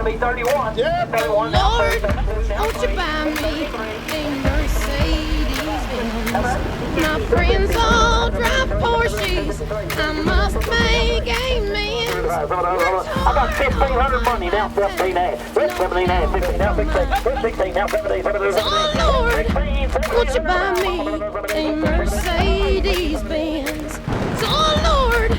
be 31. Yeah. 31. Lord, won't you buy me a Mercedes Benz? My friends all drive Porsches. I must make amends. I got 1,500 money now, 17 ass. 17 ass, 16 now, 16. 16 now, 17, 17. Oh Lord, won't you buy me a Mercedes Benz? Oh Lord,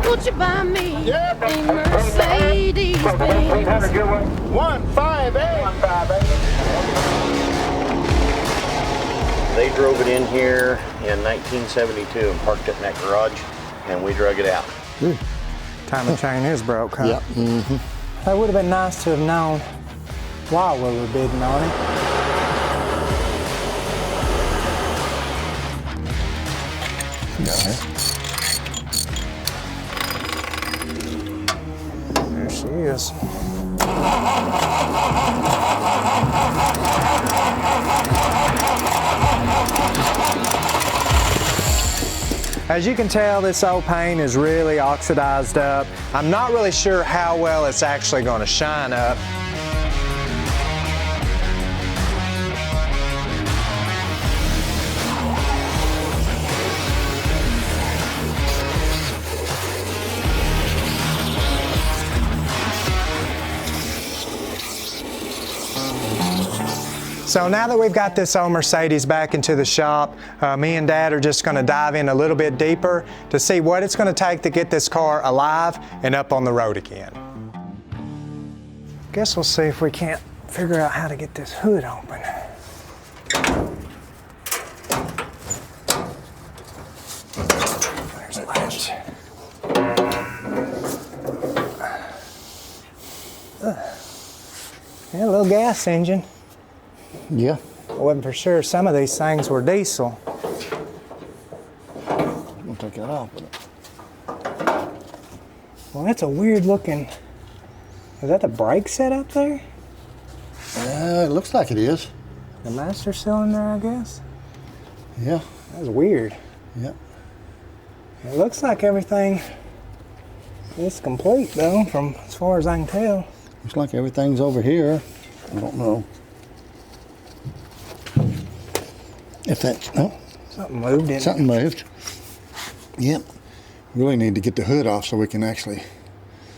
won't you buy me a Mercedes Benz? 158. They drove it in here in 1972 and parked it in that garage, and we drug it out. Timing chain is broke, huh? Yep. That would have been nice to have known while we were bidding on it. There she is. As you can tell, this old paint is really oxidized up. I'm not really sure how well it's actually going to shine up. So now that we've got this old Mercedes back into the shop, me and Dad are just going to dive in a little bit deeper to see what it's going to take to get this car alive and up on the road again. Guess we'll see if we can't figure out how to get this hood open. There's a latch. Yeah, a little gas engine. Yeah. I wasn't for sure some of these things were diesel. We'll take that off with it. Well, that's a weird looking. Is that the brake set up there? It looks like it is. The master cylinder, I guess? Yeah. That's weird. Yep. It looks like everything is complete though, from as far as I can tell. Looks like everything's over here. I don't know. If that, oh, Something moved, didn't something moved. Yep. Really need to get the hood off so we can actually it?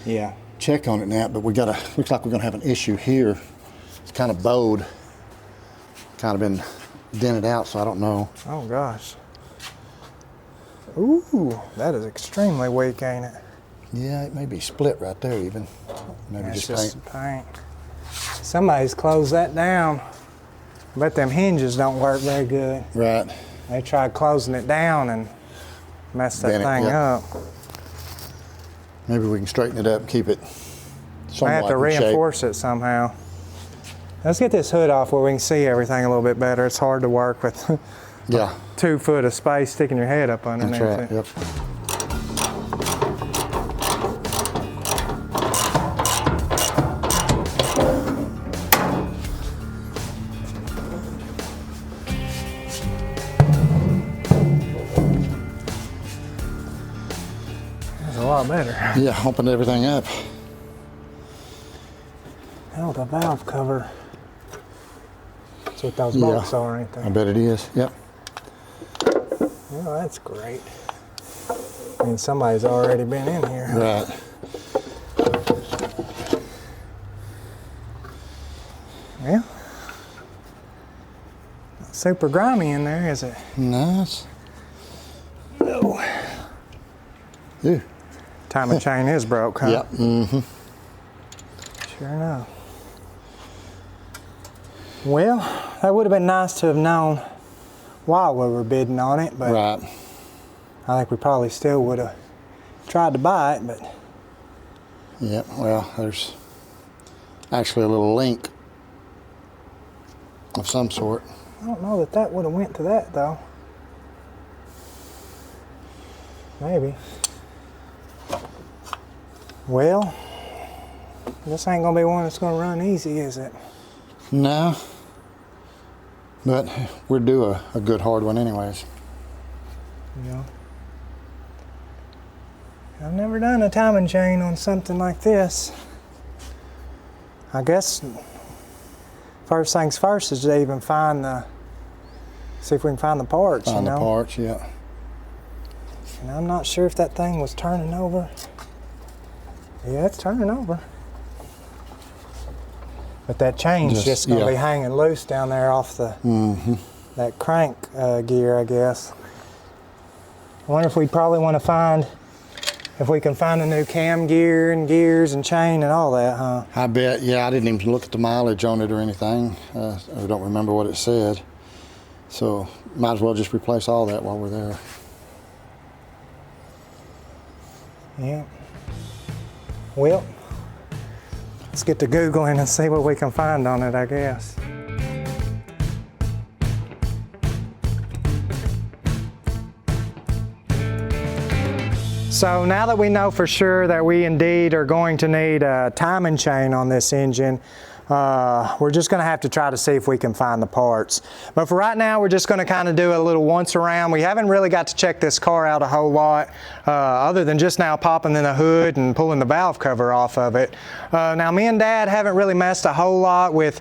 Yeah. check on it now, but we gotta, looks like we're gonna have an issue here. It's kind of bowed, kind of been dented out, so I don't know. Oh gosh. Ooh, that is extremely weak, ain't it? Yeah, it may be split right there even. Maybe That's just paint. paint. Somebody's closed that down. But them hinges don't work very good. Right. They tried closing it down and messed that Bent it, thing yep. up. Maybe we can straighten it up, keep it I somewhat have to in shape. reinforce it somehow. Let's get this hood off where we can see everything a little bit better. It's hard to work with Yeah, 2 foot of space sticking your head up that's underneath right, it. yep. That's a lot better. Yeah, open everything up. Hell, the valve cover. That's what those bolts are, ain't they? I bet it is, yep. Well, that's great. I mean, somebody's already been in here. Right. Well, not super grimy in there, is it? Nice. No. Ooh. Timing chain is broke, huh? Yep. Mm-hmm. Sure enough. Well, that would have been nice to have known while we were bidding on it, but Right. I think we probably still would have tried to buy it, but Yep. Well, there's actually a little link of some sort. I don't know that that would have went to that though. Maybe. Well, this ain't gonna be one that's gonna run easy, is it? No. But we'd do a good hard one anyways. You know. I've never done a timing chain on something like this. I guess first things first is to even find the, see if we can find the parts, Find you know? the parts, yeah. And I'm not sure if that thing was turning over. Yeah, it's turning over. But that chain's just gonna be hanging loose down there off the that crank gear, I guess. I wonder if we probably want to find, if we can find a new cam gear and gears and chain and all that, huh? I bet, yeah, I didn't even look at the mileage on it or anything. I don't remember what it said. So might as well just replace all that while we're there. Yeah. Well, let's get to Googling and see what we can find on it, I guess. So now that we know for sure that we indeed are going to need a timing chain on this engine, we're just going to have to try to see if we can find the parts. But for right now, we're just going to kind of do a little once around. We haven't really got to check this car out a whole lot, other than just now popping in the hood and pulling the valve cover off of it. Now, me and Dad haven't really messed a whole lot with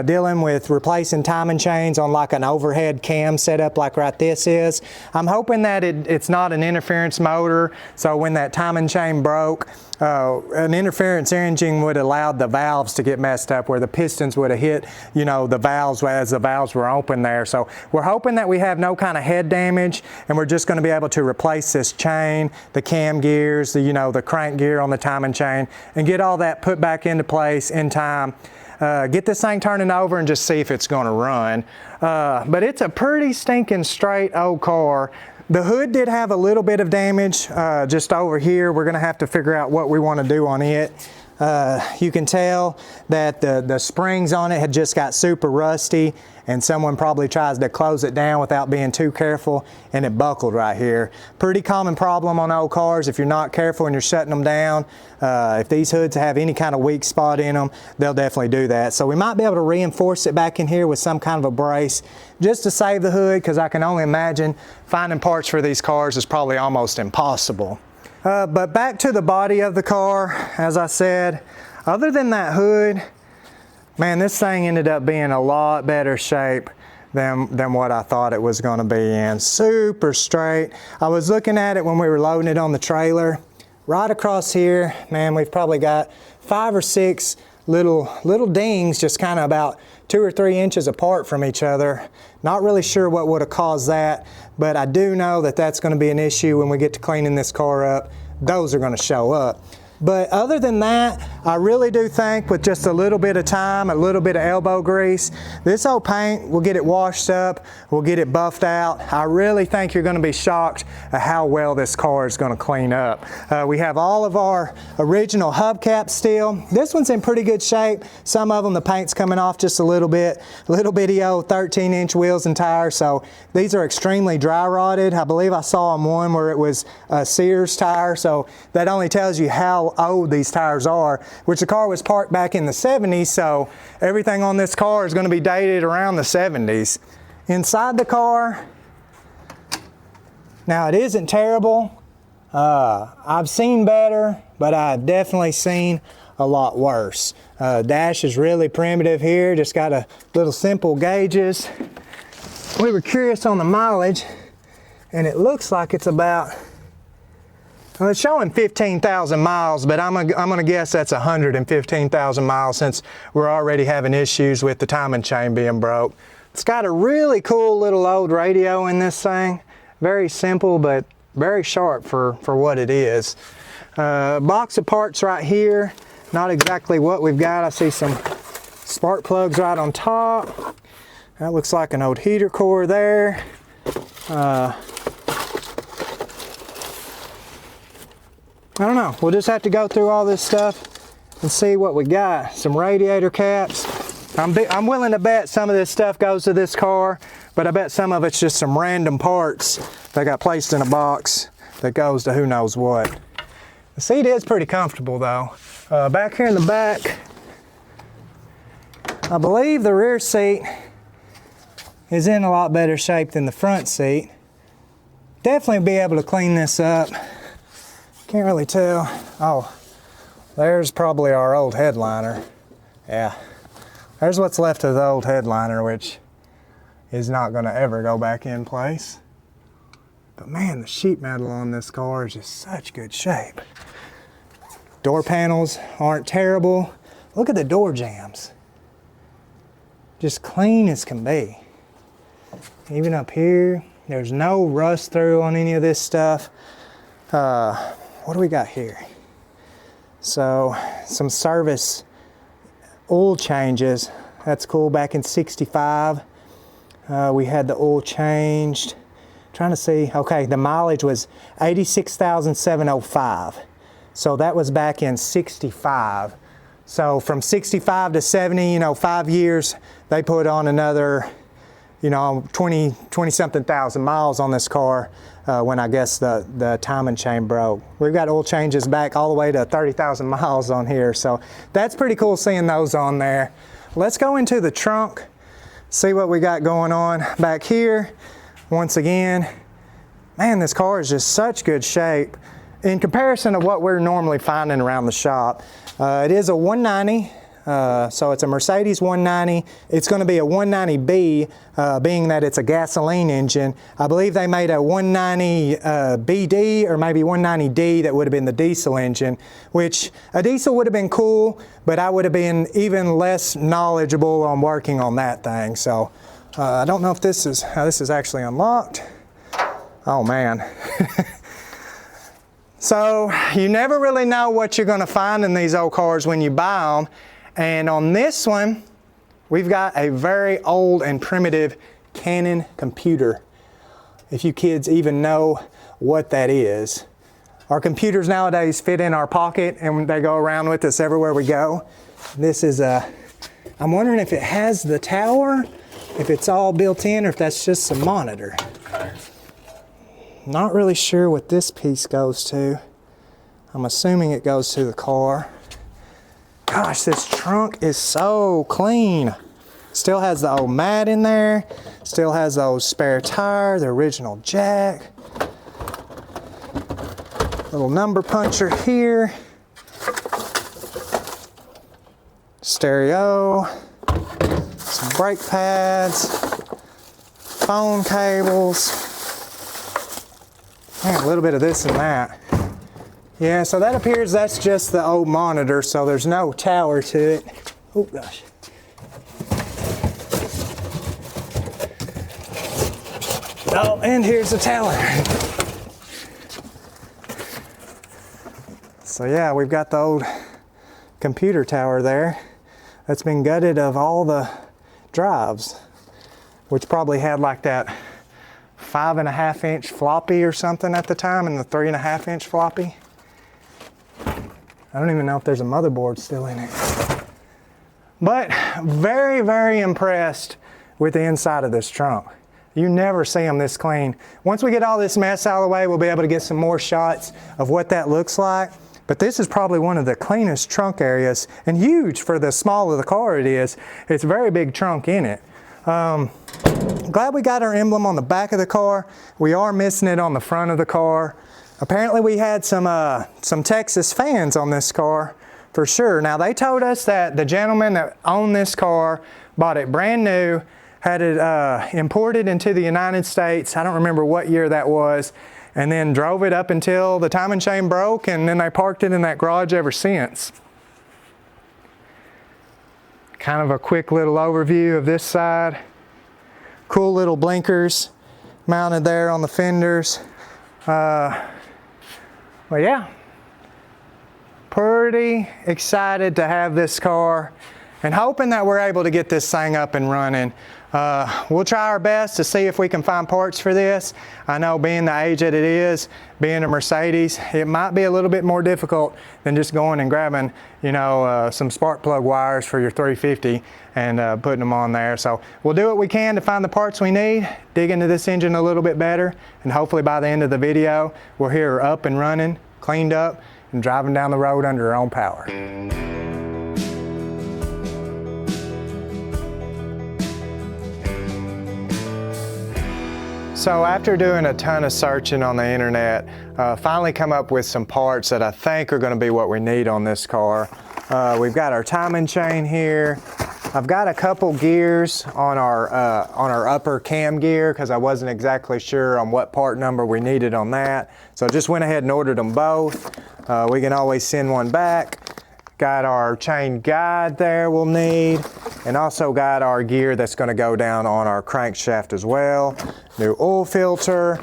dealing with replacing timing chains on like an overhead cam setup like right this is. I'm hoping that it's not an interference motor, so when that timing chain broke, an interference engine would allow the valves to get messed up, where the pistons would have hit, you know, the valves as the valves were open there. So we're hoping that we have no kind of head damage, and we're just going to be able to replace this chain, the cam gears, the, you know, the crank gear on the timing chain, and get all that put back into place in time. Get this thing turning over and just see if it's going to run. But it's a pretty stinking straight old car. The hood did have a little bit of damage just over here. We're going to have to figure out what we want to do on it. You can tell that the springs on it had just got super rusty, and someone probably tries to close it down without being too careful, and it buckled right here. Pretty common problem on old cars if you're not careful and you're shutting them down. If these hoods have any kind of weak spot in them, they'll definitely do that. So we might be able to reinforce it back in here with some kind of a brace just to save the hood, because I can only imagine finding parts for these cars is probably almost impossible. But back to the body of the car, as I said, other than that hood, man, this thing ended up being a lot better shape than what I thought it was going to be in. Super straight. I was looking at it when we were loading it on the trailer. Right across here, man, we've probably got 5 or 6 little dings just kind of about 2 or 3 inches apart from each other. Not really sure what would have caused that, but I do know that that's going to be an issue when we get to cleaning this car up. Those are going to show up. But other than that, I really do think with just a little bit of time, a little bit of elbow grease, this old paint, we'll get it washed up, we'll get it buffed out. I really think you're going to be shocked at how well this car is going to clean up. We have all of our original hubcaps still. This one's in pretty good shape. Some of them, the paint's coming off just a little bit. Little bitty old 13-inch wheels and tires, so these are extremely dry rotted. I believe I saw on one where it was a Sears tire, so that only tells you how old these tires are, which the car was parked back in the 70s, so everything on this car is going to be dated around the 70s. Inside the car, now it isn't terrible. I've seen better, but I've definitely seen a lot worse. Dash is really primitive here, just got a little simple gauges. We were curious on the mileage, and it looks like it's about, well, it's showing 15,000 miles, but I'm gonna guess that's 115,000 miles since we're already having issues with the timing chain being broke. It's got a really cool little old radio in this thing. Very simple, but very sharp for what it is. Box of parts right here. Not exactly what we've got. I see some spark plugs right on top. That looks like an old heater core there. I don't know, we'll just have to go through all this stuff and see what we got. Some radiator caps. I'm willing to bet some of this stuff goes to this car, but I bet some of it's just some random parts that got placed in a box that goes to who knows what. The seat is pretty comfortable though. Back here in the back, I believe the rear seat is in a lot better shape than the front seat. Definitely be able to clean this up. Can't really tell. Oh, there's probably our old headliner. Yeah, there's what's left of the old headliner, which is not gonna ever go back in place. But man, the sheet metal on this car is just such good shape. Door panels aren't terrible. Look at the door jambs. Just clean as can be. Even up here, there's no rust through on any of this stuff. What do we got here? So, some service oil changes. That's cool. Back in '65, we had the oil changed. Trying to see, okay, the mileage was 86,705. So that was back in '65. So from '65 to '70, 5 years, they put on another, 20 something thousand miles on this car when I guess the timing chain broke. We've got oil changes back all the way to 30,000 miles on here. So that's pretty cool seeing those on there. Let's go into the trunk, see what we got going on back here. Once again, man, this car is just such good shape in comparison to what we're normally finding around the shop. It is a 190, so it's a Mercedes 190. It's going to be a 190B, being that it's a gasoline engine. I believe they made a 190 BD or maybe 190D that would have been the diesel engine, which a diesel would have been cool, but I would have been even less knowledgeable on working on that thing. So I don't know if this is actually unlocked. Oh man. So you never really know what you're going to find in these old cars when you buy them. And on this one, we've got a very old and primitive Canon computer. If you kids even know what that is. Our computers nowadays fit in our pocket and they go around with us everywhere we go. This is I'm wondering if it has the tower, if it's all built in, or if that's just a monitor. Not really sure what this piece goes to. I'm assuming it goes to the car. Gosh, this trunk is so clean. Still has the old mat in there. Still has the old spare tire, the original jack. Little number puncher here. Stereo. Some brake pads. Phone cables. Man, a little bit of this and that. Yeah, so that appears that's just the old monitor, so there's no tower to it. Oh gosh. Oh, and here's the tower. So yeah, we've got the old computer tower there. That's been gutted of all the drives, which probably had like that 5.5 inch floppy or something at the time, and the 3.5 inch floppy. I don't even know if there's a motherboard still in it. But very, very impressed with the inside of this trunk. You never see them this clean. Once we get all this mess out of the way, we'll be able to get some more shots of what that looks like. But this is probably one of the cleanest trunk areas, and huge for the small of the car it is. It's a very big trunk in it. Glad we got our emblem on the back of the car. We are missing it on the front of the car. Apparently we had some Texas fans on this car for sure. Now they told us that the gentleman that owned this car bought it brand new, had it imported into the United States. I don't remember what year that was, and then drove it up until the timing chain broke, and then they parked it in that garage ever since. Kind of a quick little overview of this side. Cool little blinkers mounted there on the fenders. Well, yeah, pretty excited to have this car and hoping that we're able to get this thing up and running. We'll try our best to see if we can find parts for this. I know being the age that it is, being a Mercedes, it might be a little bit more difficult than just going and grabbing, some spark plug wires for your 350 and putting them on there. So we'll do what we can to find the parts we need, dig into this engine a little bit better, and hopefully by the end of the video, we're here up and running, cleaned up, and driving down the road under our own power. So after doing a ton of searching on the internet, finally come up with some parts that I think are going to be what we need on this car. We've got our timing chain here. I've got a couple gears on our upper cam gear because I wasn't exactly sure on what part number we needed on that. So I just went ahead and ordered them both. We can always send one back. Got our chain guide there we'll need, and also got our gear that's going to go down on our crankshaft as well. New oil filter,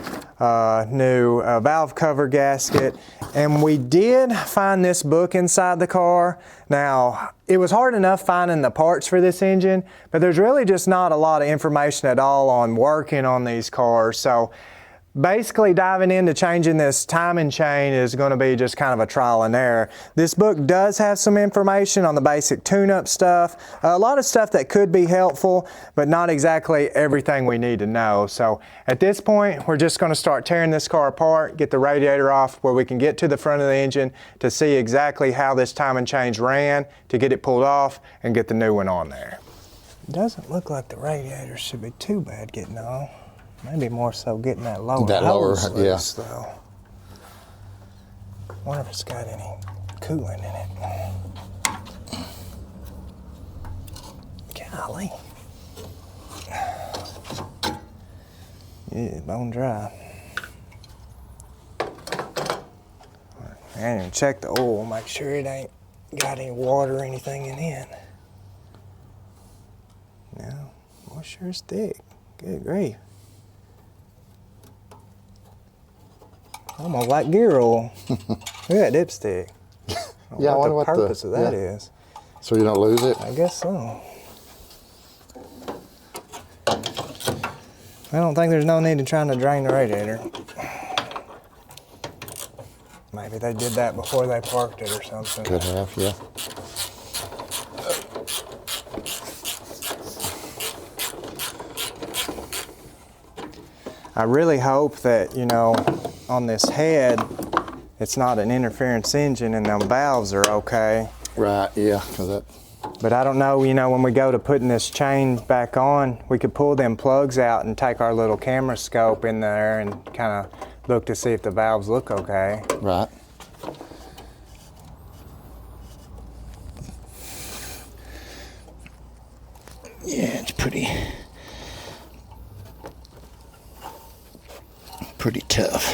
new valve cover gasket, and we did find this book inside the car. Now, it was hard enough finding the parts for this engine, but there's really just not a lot of information at all on working on these cars. So basically diving into changing this timing chain is going to be just kind of a trial and error. This book does have some information on the basic tune-up stuff, a lot of stuff that could be helpful, but not exactly everything we need to know. So at this point, we're just going to start tearing this car apart, get the radiator off where we can get to the front of the engine to see exactly how this timing chain ran, to get it pulled off and get the new one on there. It doesn't look like the radiator should be too bad getting on. Maybe more so getting that lower hose loose, though. Wonder if it's got any coolant in it. Golly. Yeah, bone dry. And check the oil, make sure it ain't got any water or anything in it. No, well, sure is thick. Good grief. Almost like gear oil. Look at that dipstick. Yeah, I wonder what the purpose of that is. So you don't lose it? I guess so. I don't think there's no need in trying to drain the radiator. Maybe they did that before they parked it or something. Could have, yeah. I really hope that, you know, on this head, it's not an interference engine and them valves are okay. Right, yeah, 'cause that. But I don't know, you know, when we go to putting this chain back on, we could pull them plugs out and take our little camera scope in there and kind of look to see if the valves look okay. Right. Yeah, it's pretty tough.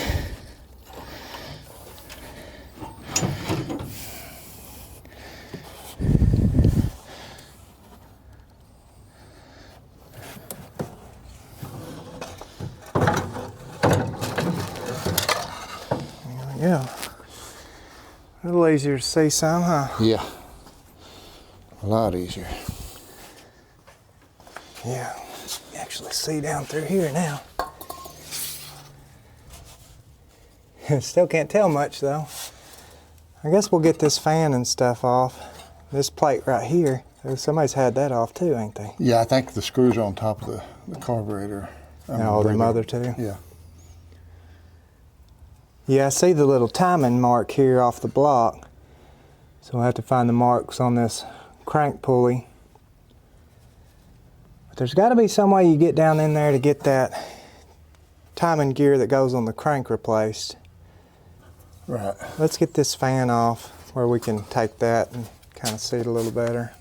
Yeah, a little easier to see some, huh? Yeah, a lot easier. Yeah, you actually see down through here now. Still can't tell much though. I guess we'll get this fan and stuff off. This plate right here, somebody's had that off too, ain't they? Yeah, I think the screws are on top of the carburetor. Oh, them other two? Yeah. Yeah, I see the little timing mark here off the block. So we'll have to find the marks on this crank pulley. But there's got to be some way you get down in there to get that timing gear that goes on the crank replaced. Right. Let's get this fan off where we can take that and kind of see it a little better.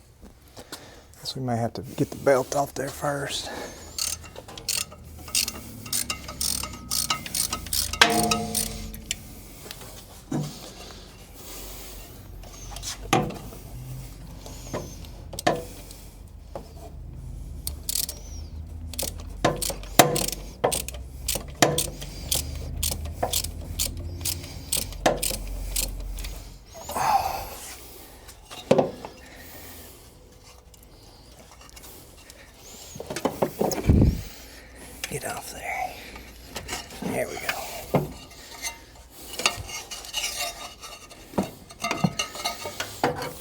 Guess we may have to get the belt off there first. Get off there. There we go.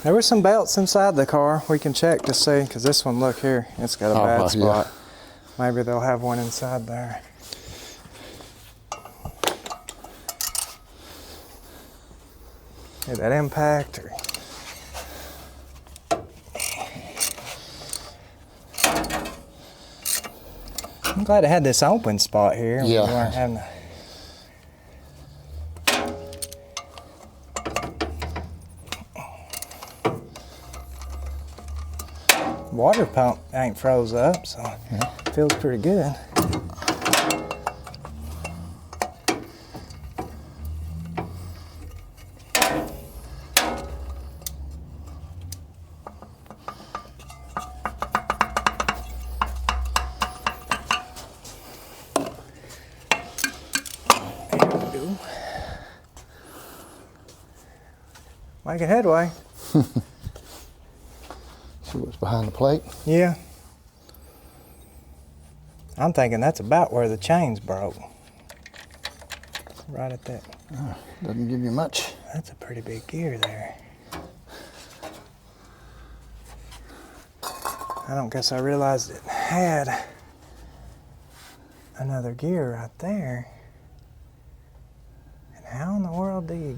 There were some belts inside the car. We can check to see, because this one, look here, it's got a bad spot. Yeah. Maybe they'll have one inside there. Get that impact or... I'm glad it had this open spot here. Yeah. We weren't having to... water pump ain't froze up, so it feels pretty good. Making headway. See what's behind the plate? Yeah. I'm thinking that's about where the chain's broke. Right at that. Oh, doesn't give you much. That's a pretty big gear there. I don't guess I realized it had another gear right there. And how in the world do you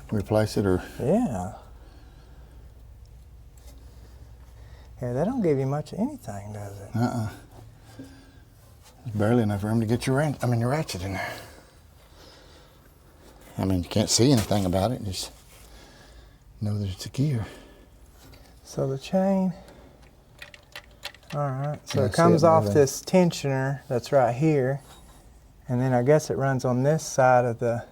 Replace it or? Yeah. Yeah, they don't give you much of anything, does it? There's barely enough room to get your ratchet in there. I mean, you can't see anything about it. You just know that it's a gear. So the chain. All right. So Yeah, it comes off moving. this tensioner that's right here, and then I guess it runs on this side of the.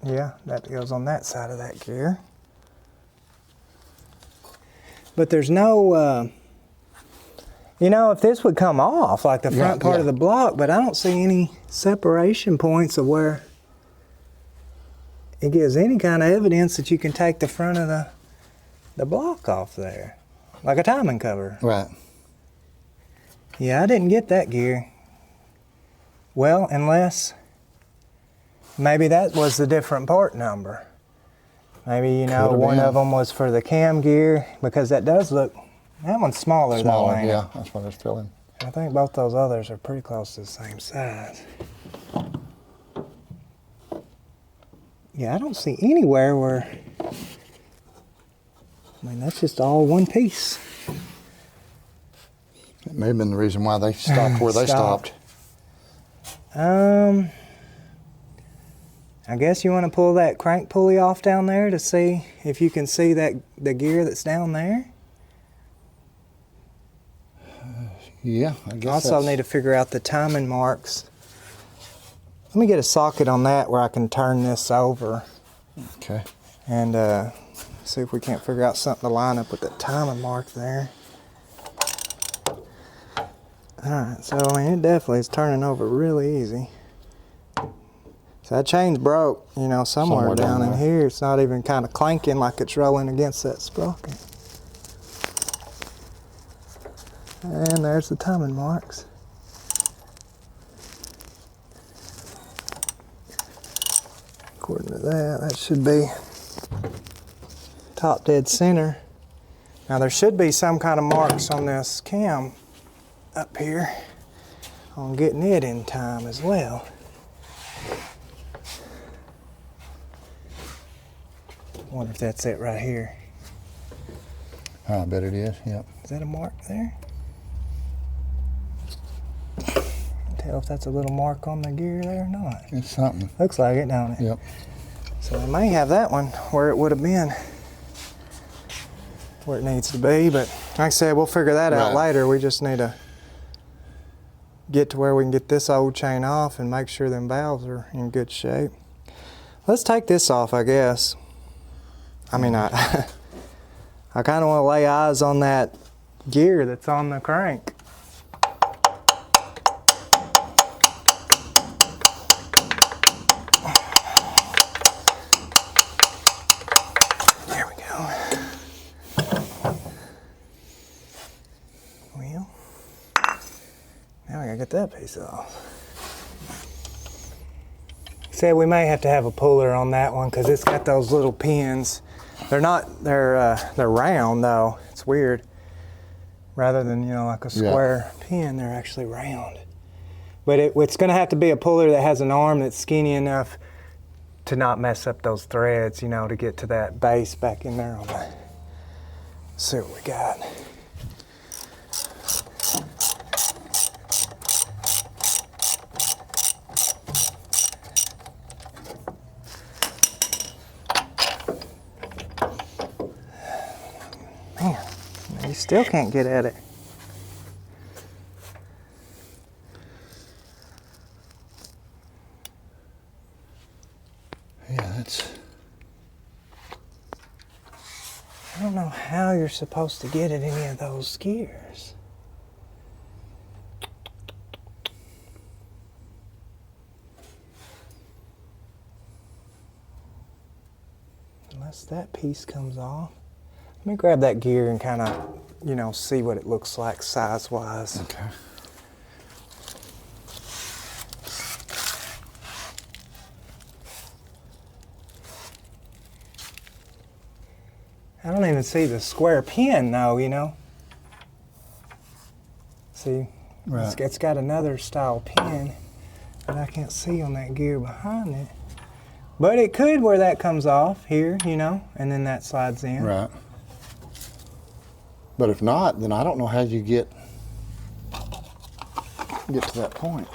Yeah, that goes on that side of that gear. But there's no, you know, if this would come off, like the front part of the block, but I don't see any separation points of where it gives any kind of evidence that you can take the front of the block off there, like a timing cover. Right. Yeah, I didn't get that gear. Well, unless maybe that was the different part number. Maybe, you know, one of them was for the cam gear, because that does look, that one's smaller though, ain't it? Yeah, that's what I was feeling. I think both those others are pretty close to the same size. Yeah, I don't see anywhere where, I mean, that's just all one piece. That may have been the reason why they stopped where they stopped. I guess you want to pull that crank pulley off down there to see if you can see that the gear that's down there. Yeah, I guess Also need to figure out the timing marks. Let me get a socket on that where I can turn this over. Okay. And see if we can't figure out something to line up with the timing mark there. Alright, so I mean, it definitely is turning over really easy. So that chain's broke, you know, somewhere down in here. It's not even kind of clanking like it's rolling against that sprocket. And there's the timing marks. According to that, that should be top dead center. Now there should be some kind of marks on this cam up here on getting it in time as well. Wonder if that's it right here. I bet it is, yep. Is that a mark there? Tell if that's a little mark on the gear there or not. It's something. Looks like it, don't it? Yep. So we may have that one where it would have been, where it needs to be, but like I said, we'll figure that out later. We just need to get to where we can get this old chain off and make sure them valves are in good shape. Let's take this off, I guess. I mean, I kind of want to lay eyes on that gear that's on the crank. There we go. Well, now I gotta get that piece off. Said we may have to have a puller on that one because it's got those little pins. They're not, they're round though. It's weird. Rather than, you know, like a square pin, they're actually round. But it's gonna have to be a puller that has an arm that's skinny enough to not mess up those threads, you know, to get to that base back in there on the, let's see what we got. Man, Still can't get at it. Yeah, that's... I don't know how you're supposed to get at any of those gears. Unless that piece comes off. Let me grab that gear and kind of, you know, see what it looks like size-wise. Okay. I don't even see the square pin though, you know. See, Right. it's got another style pin that I can't see on that gear behind it. But it could where that comes off here, you know, and then that slides in. Right. But if not, then I don't know how you get to that point.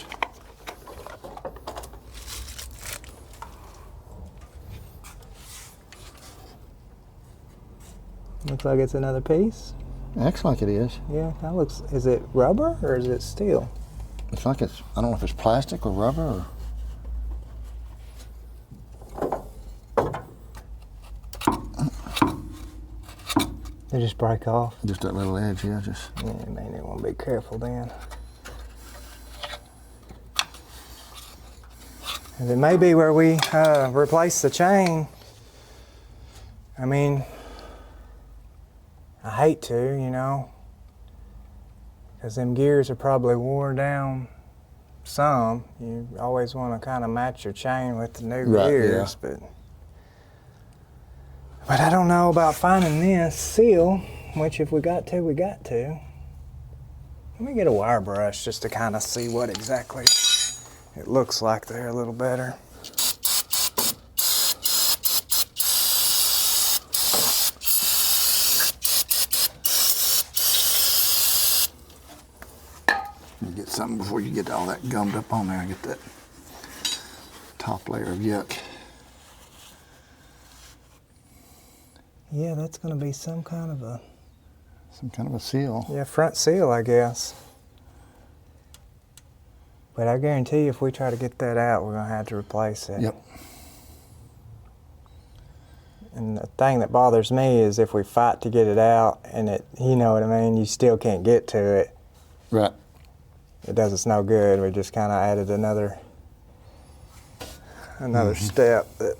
Looks like it's another piece. Acts like it is. Yeah, that looks, is it rubber or is it steel? It's like it's, I don't know if it's plastic or rubber or... They just break off. Just that little edge, yeah, just... Yeah, man, you want to be careful then. And it may be where we replace the chain. I mean, I hate to, you know, because them gears are probably worn down some. You always want to kind of match your chain with the new gears, but I don't know about finding this seal, which if we got to, we got to. Let me get a wire brush just to kind of see what exactly it looks like there a little better. Get something before you get all that gummed up on there. Get that top layer of yuck. Yeah, that's going to be some kind of a seal. Yeah, front seal, I guess. But I guarantee you, if we try to get that out, we're going to have to replace it. Yep. And the thing that bothers me is if we fight to get it out and it, you know what I mean, you still can't get to it. Right. It does us no good. We just kind of added another step that...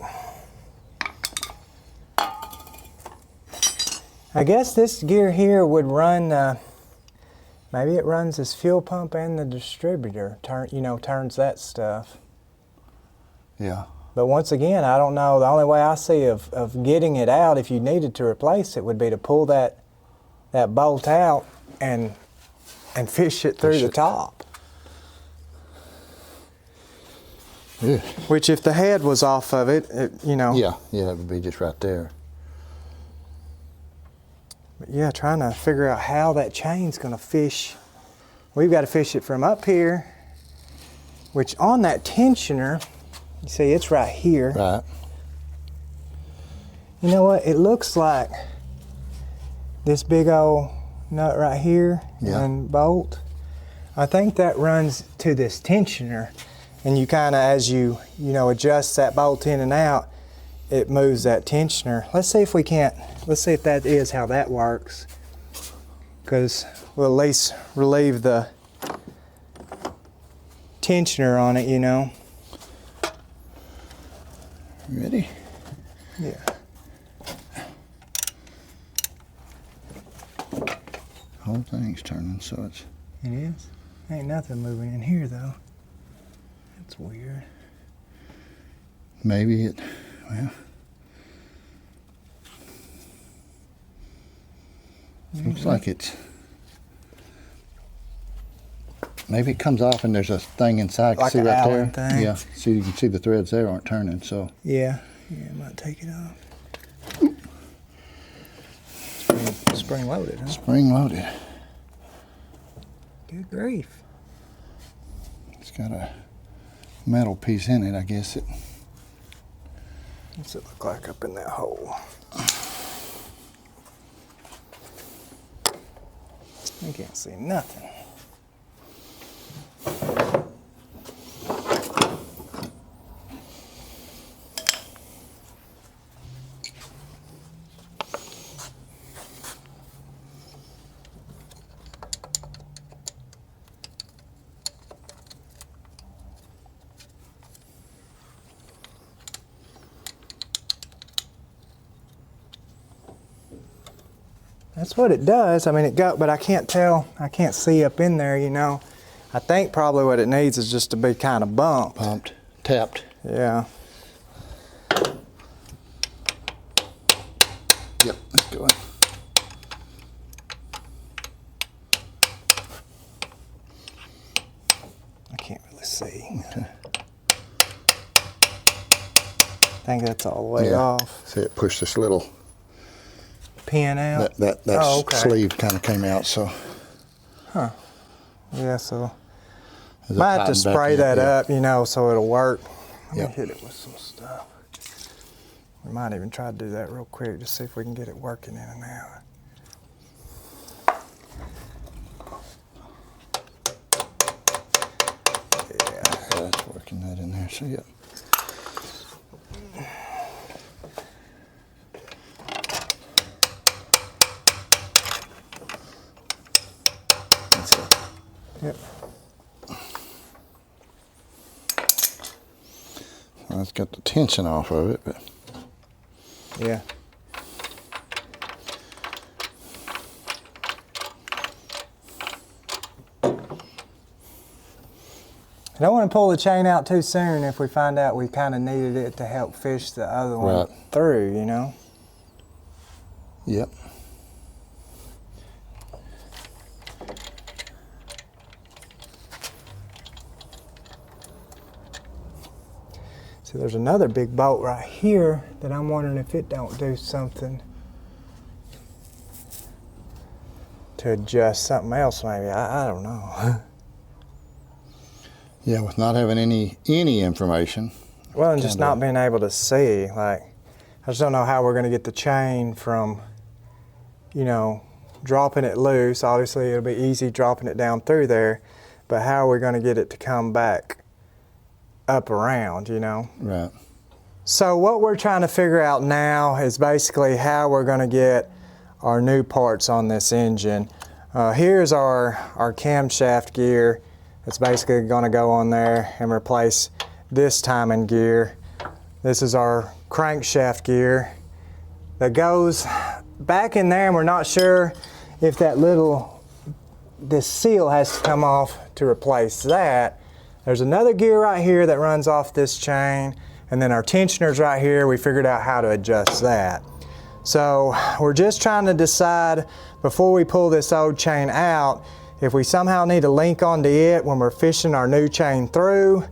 I guess this gear here would run, maybe it runs this fuel pump and the distributor, turns that stuff. Yeah. But once again, I don't know, the only way I see of getting it out if you needed to replace it would be to pull that bolt out and fish it through the top. Yeah. Which if the head was off of it, you know. Yeah, it would be just right there. But yeah, trying to figure out how that chain's gonna fish. We've got to fish it from up here, which on that tensioner, you see it's right here. Right. You know what, it looks like this big old nut right here and bolt. I think that runs to this tensioner, and you kind of, as you adjust that bolt in and out, it moves that tensioner. Let's see if that is how that works, because we'll at least relieve the tensioner on it, you know. Ready? Yeah. Whole thing's turning, so it's... It is? Ain't nothing moving in here though. That's weird. Maybe it, well... Looks like it's... Maybe it comes off and there's a thing inside. Like see an right Allen there? thing? Yeah. See, you can see the threads there aren't turning, so... Yeah, I might take it off. Spring loaded, huh? Spring loaded. Good grief. It's got a metal piece in it, I guess. What's it look like up in that hole? I can't see nothing. That's what it does. I mean, it got, but I can't tell. I can't see up in there, you know. I think probably what it needs is just to be kind of bumped. Pumped, tapped. Yeah. Yep, let's go in. I can't really see. Okay. I think that's all the way off. See, it pushed this little Pin out? that okay. sleeve kind of came out, so. Huh. Yeah, so Is it might have to tightened back spray in? that Yeah. up, you know, so it'll work. Let Yep. me hit it with some stuff. We might even try to do that real quick, just see if we can get it working in and out. Yeah. That's working that in there, so yep. That's it. Yep. Well, it's got the tension off of it, but Yeah. I don't want to pull the chain out too soon if we find out we kind of needed it to help fish the other one Right. through, you know? yep. See, there's another big bolt right here that I'm wondering if it don't do something to adjust something else maybe. I don't know. Yeah, with not having any information. Well, and just Kinda. not being able to see, like, I just don't know how we're going to get the chain from, you know, dropping it loose. Obviously, it'll be easy dropping it down through there, but how are we going to get it to come back up around, you know? Right. So what we're trying to figure out now is basically how we're going to get our new parts on this engine. Here's our camshaft gear. It's basically going to go on there and replace this timing gear. This is our crankshaft gear that goes back in there, and we're not sure if this seal has to come off to replace that. There's another gear right here that runs off this chain, and then our tensioners right here, we figured out how to adjust that. So we're just trying to decide before we pull this old chain out if we somehow need to link onto it when we're fishing our new chain through.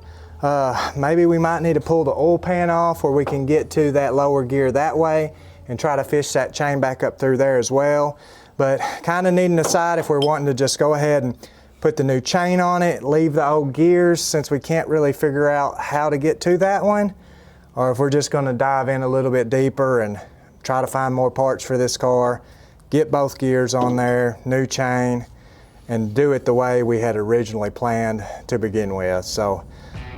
Maybe we might need to pull the oil pan off where we can get to that lower gear that way and try to fish that chain back up through there as well. But kind of needing to decide if we're wanting to just go ahead and put the new chain on it, leave the old gears since we can't really figure out how to get to that one, or if we're just going to dive in a little bit deeper and try to find more parts for this car, get both gears on there, new chain, and do it the way we had originally planned to begin with. So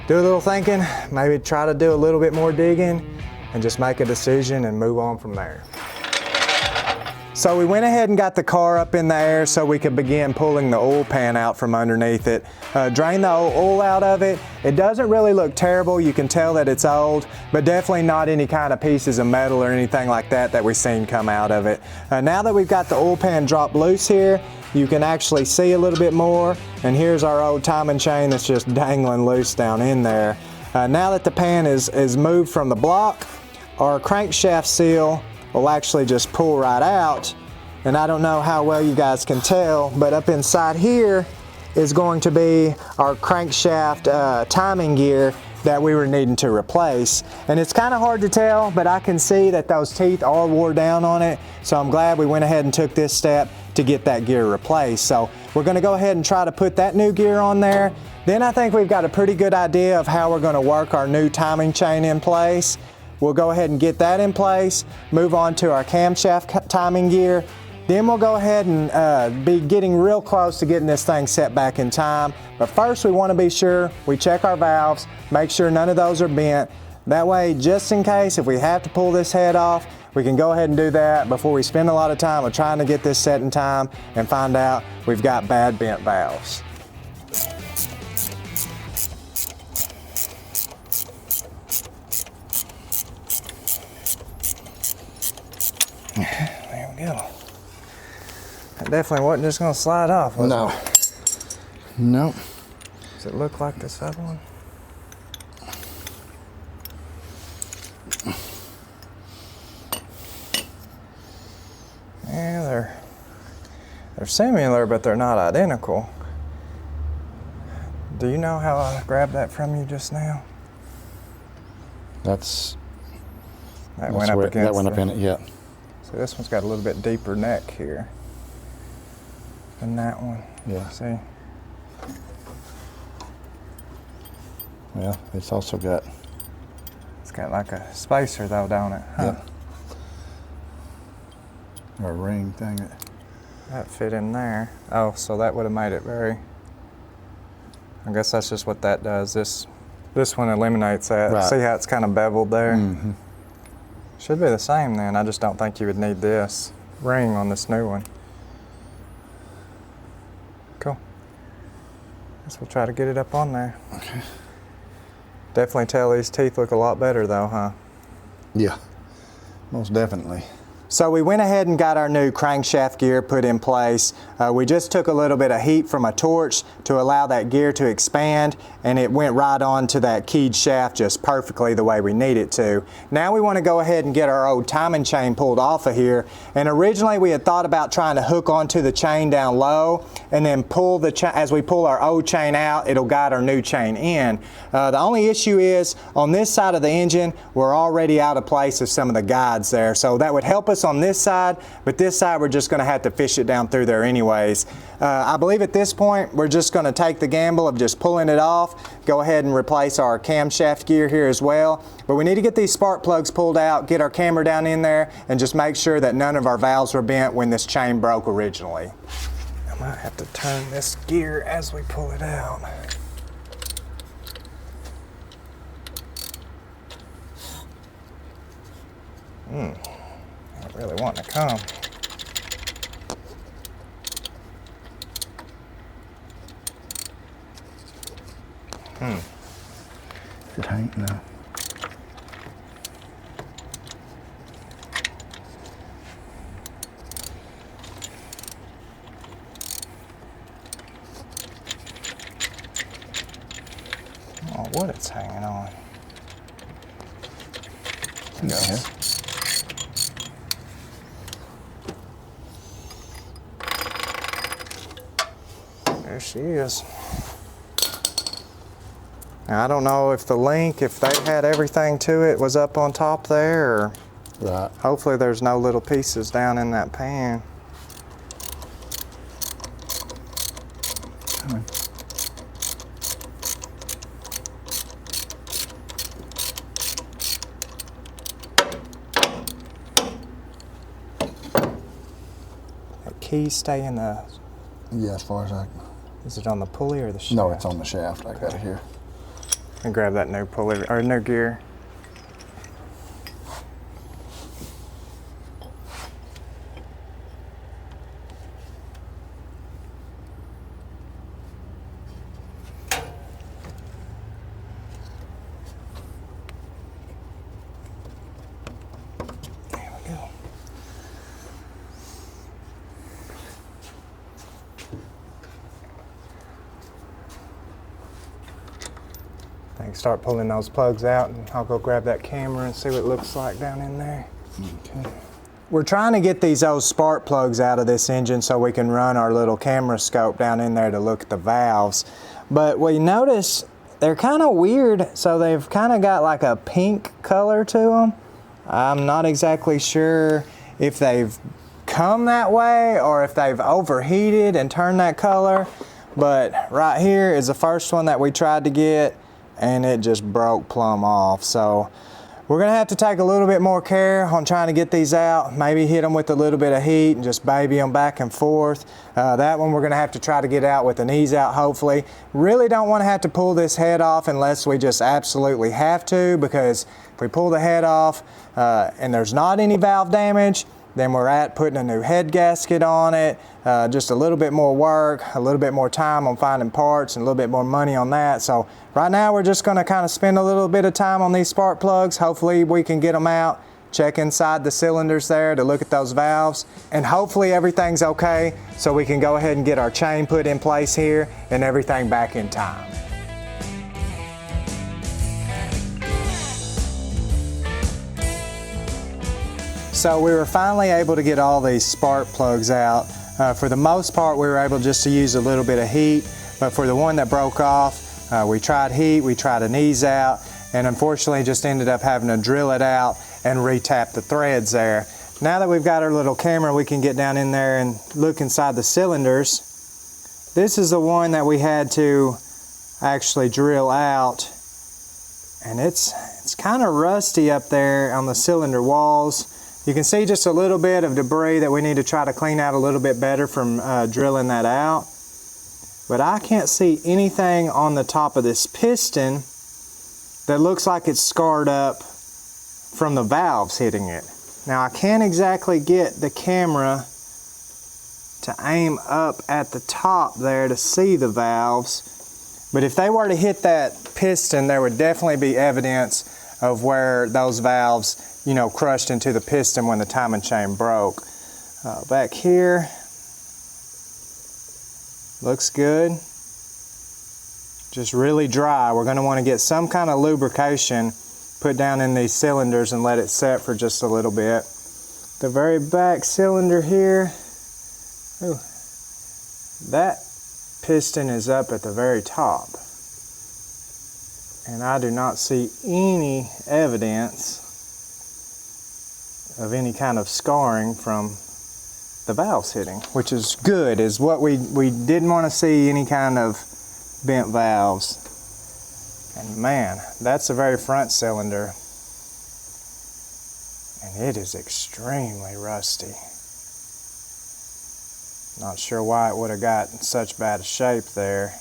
do a little thinking, maybe try to do a little bit more digging, and just make a decision and move on from there. So we went ahead and got the car up in the air so we could begin pulling the oil pan out from underneath it. Drain the oil out of it. It doesn't really look terrible. You can tell that it's old, but definitely not any kind of pieces of metal or anything like that we've seen come out of it. Now that we've got the oil pan dropped loose here, you can actually see a little bit more, and here's our old timing chain that's just dangling loose down in there. Now that the pan is moved from the block, our crankshaft seal will actually just pull right out, and I don't know how well you guys can tell, but up inside here is going to be our crankshaft timing gear that we were needing to replace. And it's kind of hard to tell, but I can see that those teeth all wore down on it, so I'm glad we went ahead and took this step to get that gear replaced. So we're going to go ahead and try to put that new gear on there. Then I think we've got a pretty good idea of how we're going to work our new timing chain in place. We'll go ahead and get that in place, move on to our camshaft timing gear, Then we'll go ahead and be getting real close to getting this thing set back in time. But first we want to be sure we check our valves, make sure none of those are bent. That way, just in case, if we have to pull this head off, we can go ahead and do that before we spend a lot of time with trying to get this set in time and find out we've got bad bent valves. There we go. That definitely wasn't just going to slide off, was No. it? Nope. Does it look like this other one? Yeah, they're similar, but they're not identical. Do you know how I grabbed that from you just now? That Went up in it, yeah. So this one's got a little bit deeper neck here than that one. Yeah. See? Well, it's also got. It's got like a spacer though, don't it? Huh? Yeah. Or a ring thing. That fit in there. Oh, so that would have made it very. I guess that's just what that does. This one eliminates that. Right. See how it's kind of beveled there? Mm-hmm. Should be the same then. I just don't think you would need this ring on this new one. Cool. Guess we'll try to get it up on there. Okay. Definitely tell these teeth look a lot better though, huh? Yeah, most definitely. So we went ahead and got our new crankshaft gear put in place. We just took a little bit of heat from a torch to allow that gear to expand, and it went right on to that keyed shaft just perfectly the way we need it to. Now we want to go ahead and get our old timing chain pulled off of here. And originally we had thought about trying to hook onto the chain down low and then pull the as we pull our old chain out, it'll guide our new chain in. The only issue is on this side of the engine, we're already out of place with some of the guides there. So that would help us on this side, but this side we're just going to have to fish it down through there anyways. I believe at this point we're just going to take the gamble of just pulling it off, go ahead and replace our camshaft gear here as well. But we need to get these spark plugs pulled out, get our camera down in there, and just make sure that none of our valves were bent when this chain broke originally. I might have to turn this gear as we pull it out. Not really wanting to come. It ain't no. Oh, what it's hanging on. Yeah. There she is. Now, I don't know if the link, if they had everything to it, was up on top there, or Right. hopefully there's no little pieces down in that pan. That key stay in the, Yeah, as far as I. is it on the pulley or the shaft? No, it's on the shaft. I got it here. And grab that new pulley, or new gear. There we go. I can start pulling those plugs out, and I'll go grab that camera and see what it looks like down in there. Okay. We're trying to get these old spark plugs out of this engine so we can run our little camera scope down in there to look at the valves. But we notice they're kind of weird, so they've kind of got like a pink color to them. I'm not exactly sure if they've come that way or if they've overheated and turned that color. But right here is the first one that we tried to get, and it just broke plumb off. So We're gonna have to take a little bit more care on trying to get these out, maybe hit them with a little bit of heat and just baby them back and forth. That one we're gonna have to try to get out with an ease out, hopefully. Really don't wanna have to pull this head off unless we just absolutely have to, because if we pull the head off and there's not any valve damage, then we're at putting a new head gasket on it, just a little bit more work, a little bit more time on finding parts and a little bit more money on that. So right now we're just gonna kind of spend a little bit of time on these spark plugs. Hopefully we can get them out, check inside the cylinders there to look at those valves, and hopefully everything's okay so we can go ahead and get our chain put in place here and everything back in time. So we were finally able to get all these spark plugs out. For the most part, we were able just to use a little bit of heat, but for the one that broke off, we tried heat, we tried an ease out, and unfortunately just ended up having to drill it out and re-tap the threads there. Now that we've got our little camera, we can get down in there and look inside the cylinders. This is the one that we had to actually drill out, and it's kind of rusty up there on the cylinder walls. You can see just a little bit of debris that we need to try to clean out a little bit better from drilling that out. But I can't see anything on the top of this piston that looks like it's scarred up from the valves hitting it. Now I can't exactly get the camera to aim up at the top there to see the valves, but if they were to hit that piston, there would definitely be evidence of where those valves, you know, crushed into the piston when the timing chain broke. Back here, looks good. Just really dry. We're going to want to get some kind of lubrication put down in these cylinders and let it set for just a little bit. The very back cylinder here, ooh, that piston is up at the very top. And I do not see any evidence of any kind of scarring from the valves hitting, which is good, is what we didn't want to see, any kind of bent valves. And man, that's the very front cylinder, and it is extremely rusty. Not sure why it would have got in such bad shape there.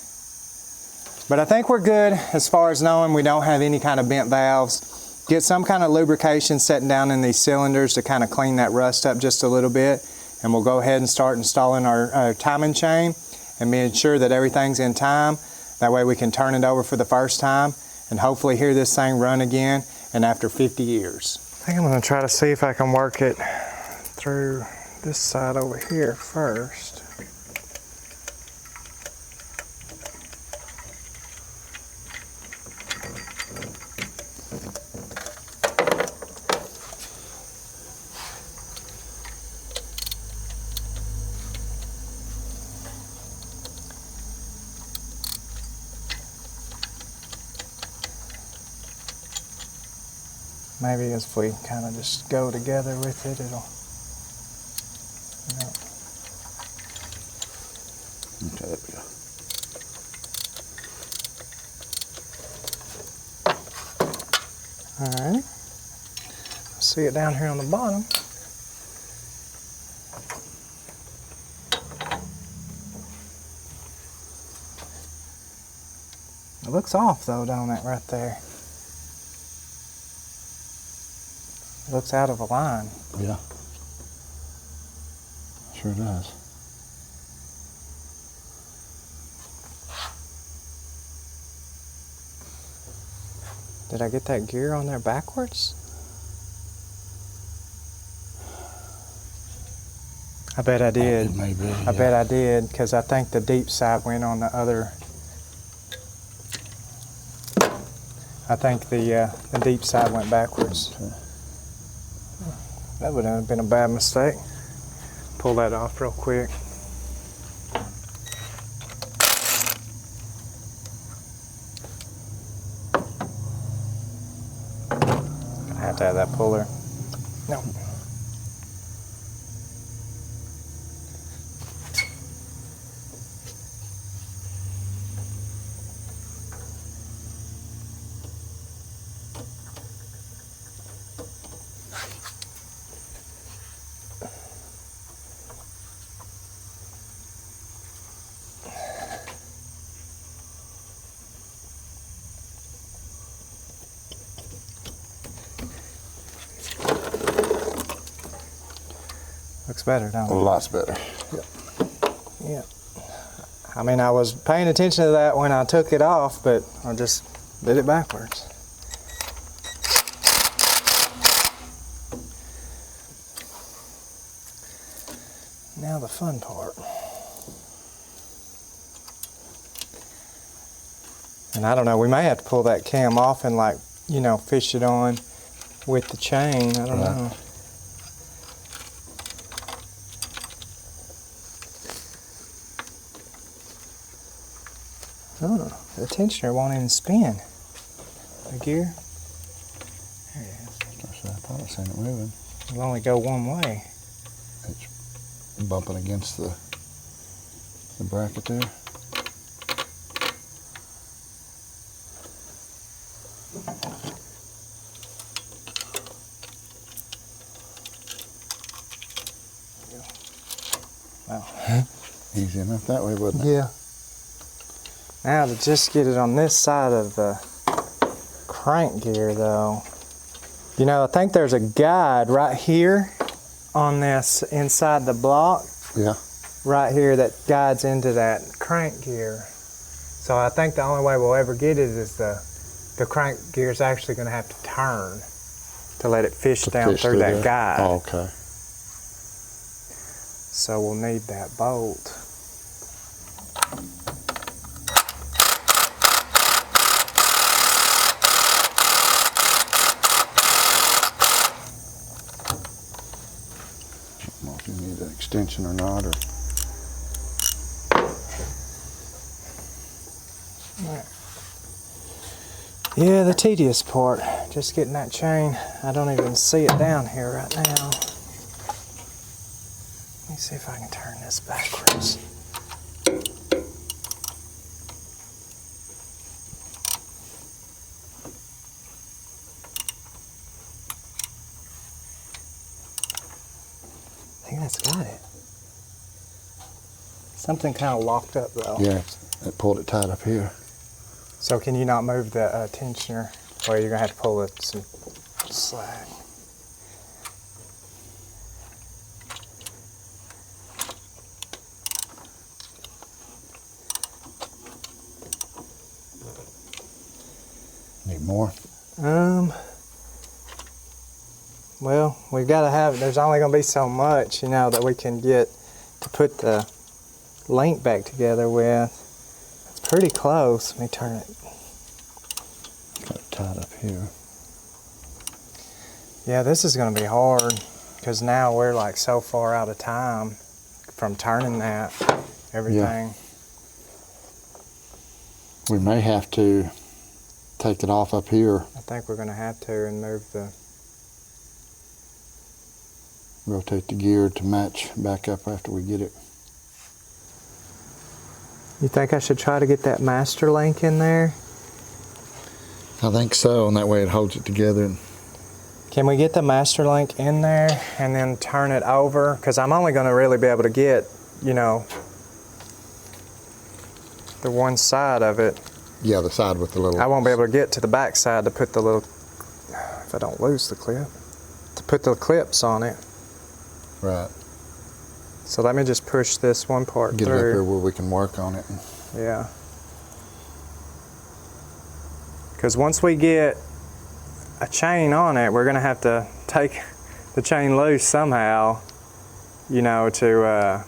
But I think we're good as far as knowing we don't have any kind of bent valves. Get some kind of lubrication setting down in these cylinders to kind of clean that rust up just a little bit, and we'll go ahead and start installing our timing chain and being sure that everything's in time. That way we can turn it over for the first time and hopefully hear this thing run again, and after 50 years. I think I'm going to try to see if I can work it through this side over here first. Maybe if we kind of just go together with it, it'll, Okay, there we go. all right. See it down here on the bottom. It looks off though, don't it, right there? It looks out of a line. Yeah. Sure does. Did I get that gear on there backwards? I bet I did. It may be, I bet I did, because I think the deep side went on the other. I think the deep side went backwards. Okay. That would have been a bad mistake. Pull that off real quick. I have to have that puller. No. Looks better, don't A it? lot better. Yep. Yeah. I mean, I was paying attention to that when I took it off, but I just did it backwards. Now the fun part. And I don't know, we may have to pull that cam off and, like, you know, fish it on with the chain. I don't know. Oh, the tensioner won't even spin. The gear. There it is. I thought I seen it moving. It'll only go one way. It's bumping against the bracket there. Wow. Easy enough that way, wouldn't it? Yeah. Now to just get it on this side of the crank gear though, you know, I think there's a guide right here on this inside the block. Yeah. Right here that guides into that crank gear. So I think the only way we'll ever get it is the crank gear is actually going to have to turn to let it fish down Fish through that there. guide. Oh, okay. So we'll need that bolt. I don't know if you need an extension or not, or Yeah, the tedious part, just getting that chain. I don't even see it down here right now. Let me see if I can turn this backwards. I think that's got it. Something kind of locked up though. yeah, it pulled it tight up here. So can you not move the tensioner? Well, you're gonna have to pull it some slack. Need more? Well, we've got to have, there's only going to be so much, you know, that we can get to put the link back together with. It's pretty close. Let me turn it. Got it tied up here. Yeah, this is going to be hard because now we're like so far out of time from turning that, everything. We may have to take it off up here. I think we're going to have to and move the, Rotate the gear to match back up after we get it. you think I should try to get that master link in there? I think so, and that way it holds it together. Can we get the master link in there and then turn it over? Because I'm only going to really be able to get, you know, the one side of it. Yeah, the side with the little... I won't be able to get to the back side to put the little, if I don't lose the clip, to put the clips on it. Right. So let me just push this one part Get it up here through. where we can work on it. Yeah. Because once we get a chain on it, we're going to have to take the chain loose somehow, you know, to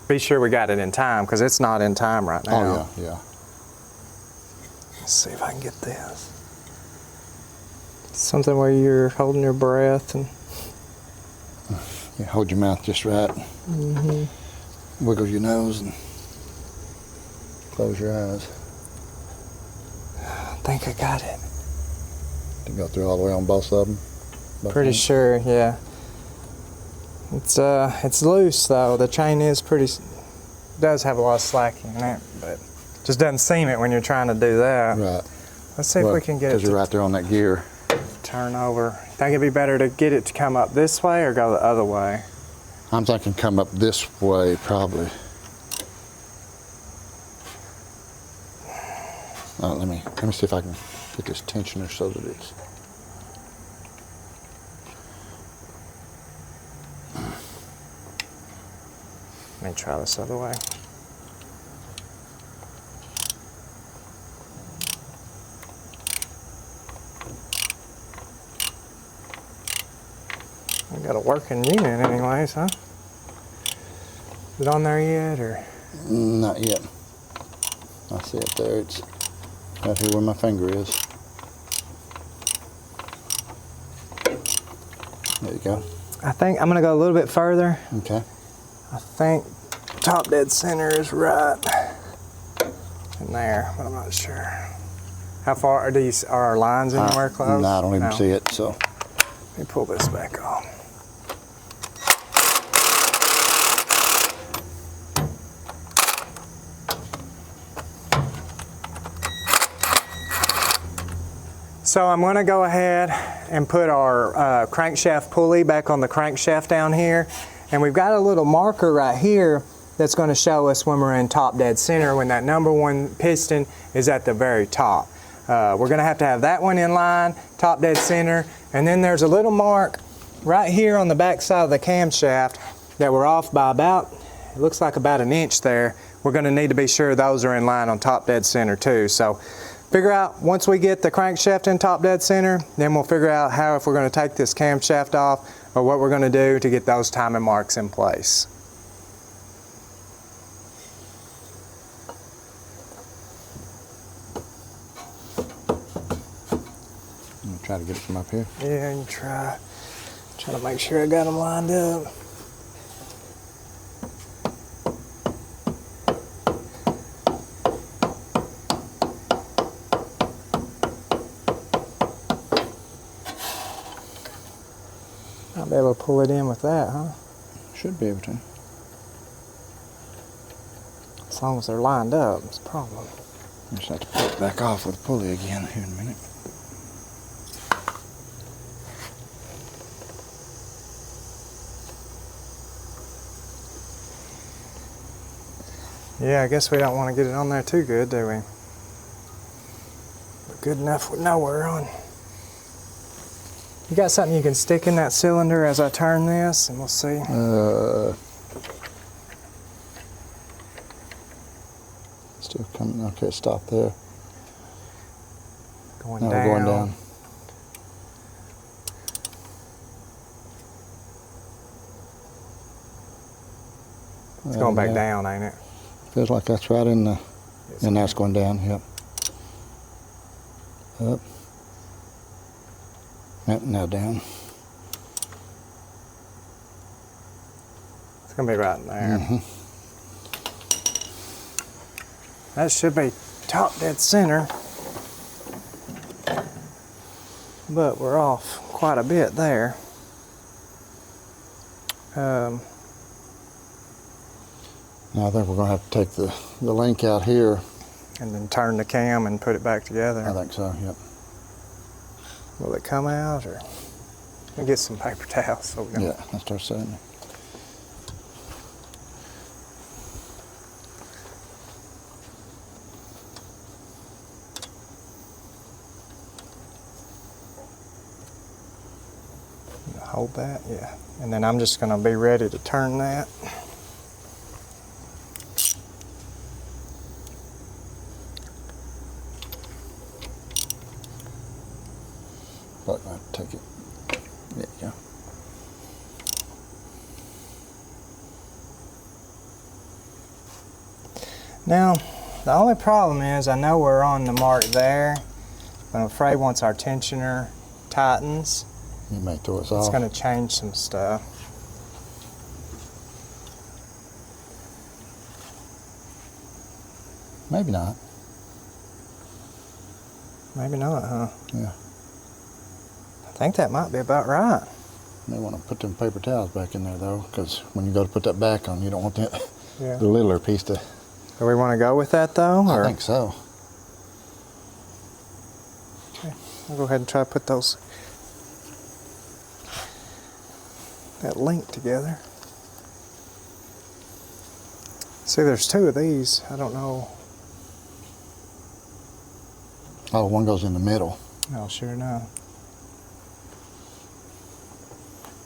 be sure we got it in time, because it's not in time right now. Oh, yeah, yeah. Let's see if I can get this. Something where you're holding your breath and... Yeah, hold your mouth just right. Wiggle your nose and close your eyes. I think I got it. To go through all the way on both of them. Pretty sure, yeah. It's loose though. The chain is pretty, does have a lot of slacking in it, but just doesn't seem it when you're trying to do that. Right. Let's see if we can get it Because to you're right there on that gear. turn over. Think it'd be better to get it to come up this way or go the other way? I'm thinking come up this way, probably. Let me see if I can get this tensioner so that it's... Let me try this other way. We got a working unit anyways, huh? Is it on there yet, or? Not yet. I see it there. It's right here where my finger is. There you go. I think I'm gonna go a little bit further. Okay. I think top dead center is right in there, but I'm not sure. How far are these? Are our lines anywhere close? No, I don't even see it. So let me pull this back off. So I'm going to go ahead and put our crankshaft pulley back on the crankshaft down here, and we've got a little marker right here that's going to show us when we're in top dead center, when that number 1 piston is at the very top. We're going to have that one in line, top dead center, and then there's a little mark right here on the back side of the camshaft that we're off by about, it looks like about an inch there. We're going to need to be sure those are in line on top dead center too. So figure out, once we get the crankshaft in top dead center, then we'll figure out how, if we're going to take this camshaft off, or what we're going to do to get those timing marks in place. I'm gonna try to get it from up here. Yeah, you try to make sure I got them lined up. I'll be able to pull it in with that, huh? Should be able to. As long as they're lined up, it's a problem. I just have to pull it back off with the pulley again here in a minute. Yeah, I guess we don't want to get it on there too good, do we? But good enough we know we're on. You got something you can stick in that cylinder as I turn this, and we'll see. Still coming. Okay, stop there. Going Now down. we're going down. It's going back down, ain't it? Feels like that's right in the, and now it's going down. Yep. Up. Yep, now down. It's gonna be right in there. That should be top dead center, but we're off quite a bit there. Now I think we're going to have to take the link out here. And then turn the cam and put it back together. I think so, yep. Will it come out, or let me get some paper towels so we can. Yeah, I'll start setting it. Hold that, yeah. And then I'm just gonna be ready to turn that. But I take it. There you go. Now, the only problem is I know we're on the mark there, but I'm afraid once our tensioner tightens, You may throw us it's off. gonna change some stuff. Maybe not. Maybe not, huh? Yeah. I think that might be about right. May want to put them paper towels back in there though, because when you go to put that back on, you don't want that Yeah. the littler piece to. Do we want to go with that though? I Or? think so. Okay, I'll go ahead and try to put that link together. See, there's two of these. I don't know. Oh, one goes in the middle. Oh, sure enough.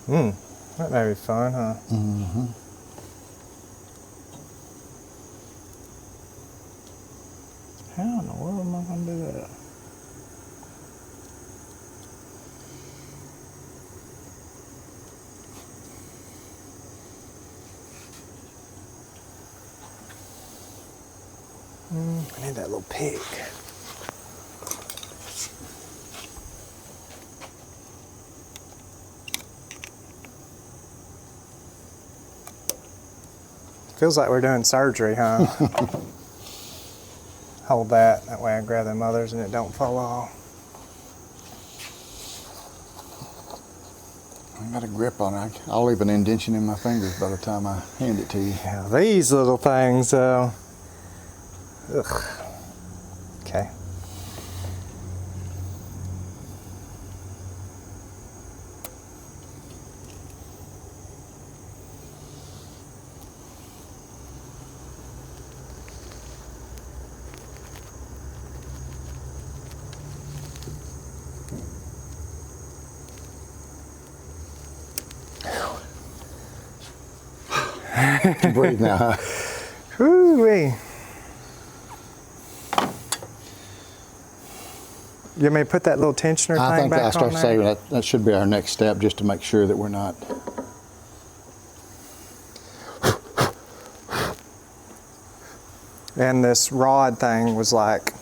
That may be fun, huh? Mm-hmm. How in the world am I going to do that? I need that little pig. Feels like we're doing surgery, huh? Hold that way I grab them others and it don't fall off. I got a grip on it. I'll leave an indentation in my fingers by the time I hand it to you. Yeah, these little things, though. Ugh. Okay. Breathe now, huh? Woo-wee. You want me to put that little tensioner I thing think back I on start there? saving that. That should be our next step, just to make sure that we're not. And this rod thing was like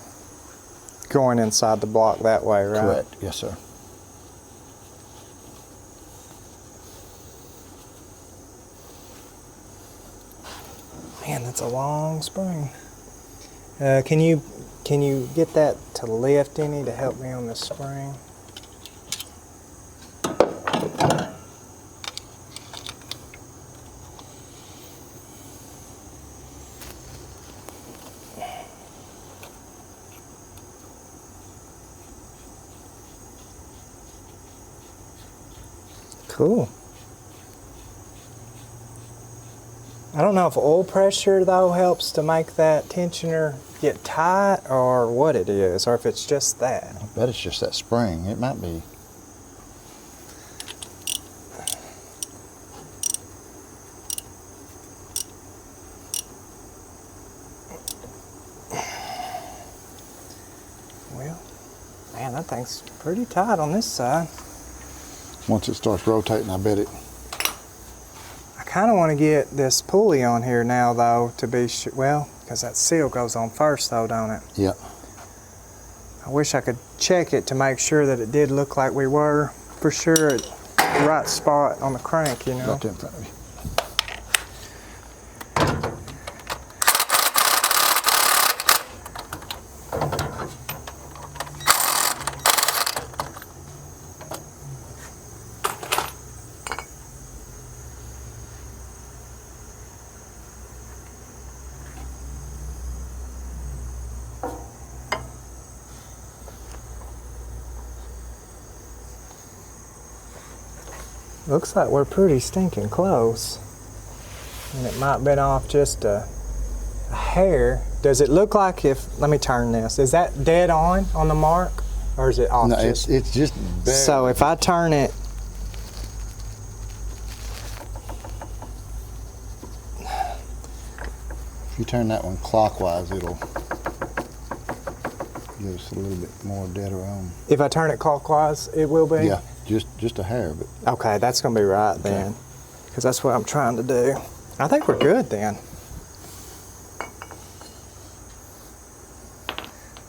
going inside the block that way, right? Correct. Yes, sir. Man, that's a long spring. Can you get that to lift any to help me on this spring? Cool. I don't know if oil pressure though helps to make that tensioner get tight or what it is, or if it's just that. I bet it's just that spring. It might be. Well, man, that thing's pretty tight on this side. Once it starts rotating, I bet it. I kind of want to get this pulley on here now though to be sure, well, because that seal goes on first though, don't it? Yeah. I wish I could check it to make sure that it did look like we were for sure at the right spot on the crank, you know. Right there in front of you. Looks like we're pretty stinking close. And it might have been off just a hair. Does it look like if, let me turn this, is that dead on the mark? Or is it off No, just? it's just barely. So if I turn it, If you turn that one clockwise, it'll give us a little bit more deader on. if I turn it clockwise, it will be? Yeah, just a hair, but Okay, that's gonna be right then. Because that's what I'm trying to do. I think we're good then.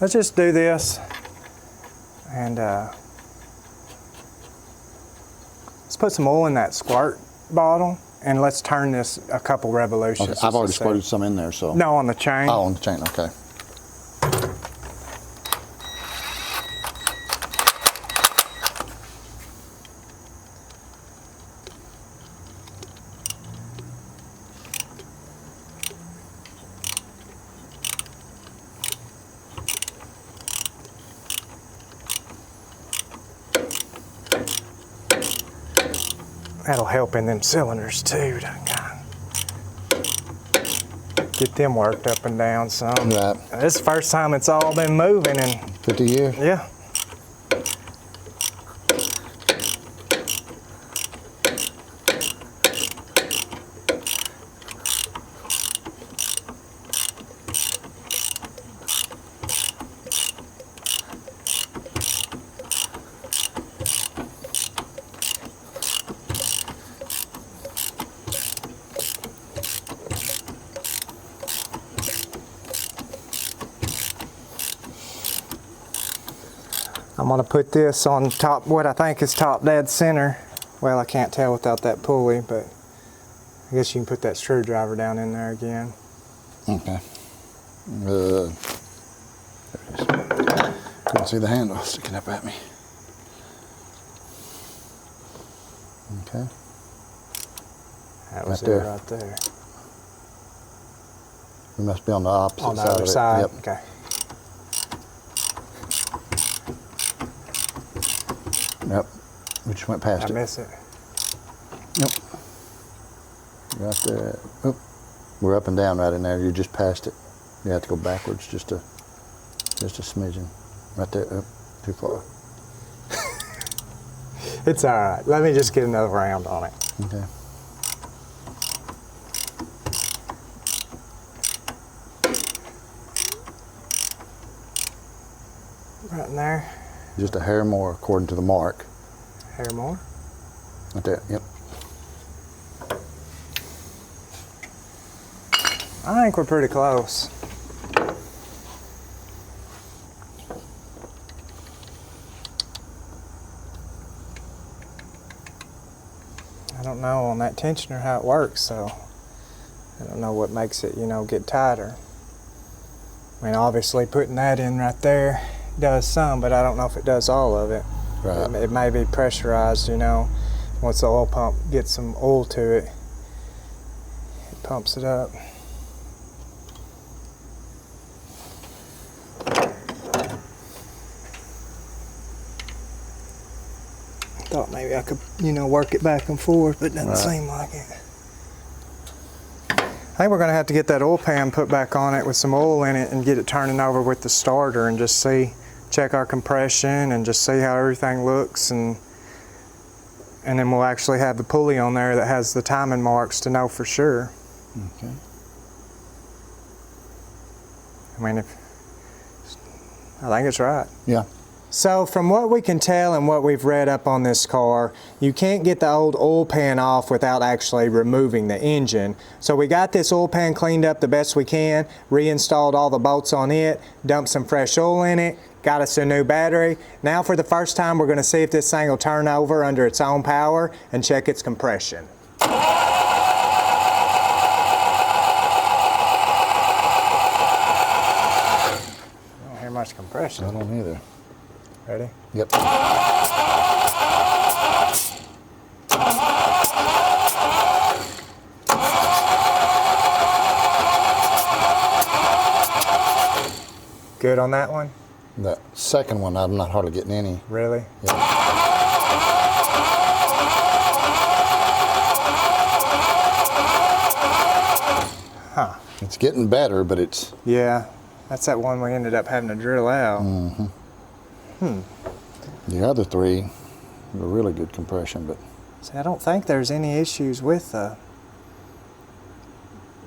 Let's just do this. And let's put some oil in that squirt bottle and let's turn this a couple revolutions. okay, I've already just to see. squirted some in there, so. No, on the chain. Oh, on the chain, okay. That'll help in them cylinders too. Get them worked up and down some. Right. This is the first time it's all been moving and 50 years? yeah. gonna put this on top, what I think is top dead center. Well, I can't tell without that pulley, but I guess you can put that screwdriver down in there again. Okay. There it is. Couldn't see the handle sticking up at me. Okay. That was Right it there. right there. We must be on the opposite On the side other of it. side? Yep. Okay. Yep. We just went past I it. miss it. Yep. Right there. Oop. We're up and down right in there. You just passed it. You have to go backwards just a smidgen. Right there. Oop. Too far. It's all right. Let me just get another round on it. Okay. Right in there. Just a hair more according to the mark. Hair more. Right there. Yep. I think we're pretty close. I don't know on that tensioner how it works, so I don't know what makes it, you know, get tighter. I mean, obviously putting that in right there does some, but I don't know if it does all of it. Right. It may be pressurized, you know. Once the oil pump gets some oil to it, it pumps it up. Thought maybe I could, you know, work it back and forth, but it doesn't seem like it. I think we're going to have to get that oil pan put back on it with some oil in it and get it turning over with the starter and just see, check our compression and just see how everything looks, and then we'll actually have the pulley on there that has the timing marks to know for sure. Okay. I mean, I think it's right. Yeah. So from what we can tell and what we've read up on this car, you can't get the old oil pan off without actually removing the engine. So we got this oil pan cleaned up the best we can, reinstalled all the bolts on it, dumped some fresh oil in it, got us a new battery. Now for the first time we're going to see if this thing will turn over under its own power and check its compression. I don't hear much compression. I don't either. Ready? Yep. Good on that one? The second one, I'm not hardly getting any. Really? Yeah. Huh. It's getting better, but it's... Yeah, that's that one we ended up having to drill out. The other three were really good compression, but... See, I don't think there's any issues with the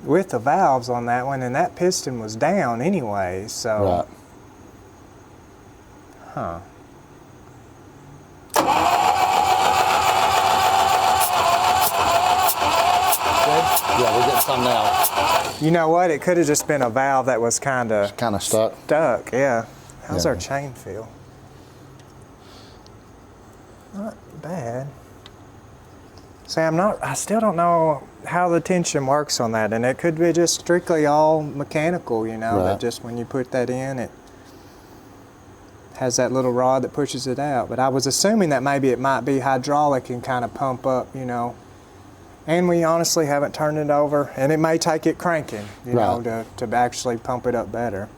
valves on that one, and that piston was down anyway, so... Right. Huh. Yeah, we're getting some now. You know what? It could have just been a valve that was kind of Kind of stuck. stuck, yeah. How's Yeah. our chain feel? Not bad. See, I still don't know how the tension works on that, and it could be just strictly all mechanical, you know, Right. that just when you put that in, it has that little rod that pushes it out. But I was assuming that maybe it might be hydraulic and kind of pump up, you know. And we honestly haven't turned it over, and it may take it cranking, you know, to actually pump it up better.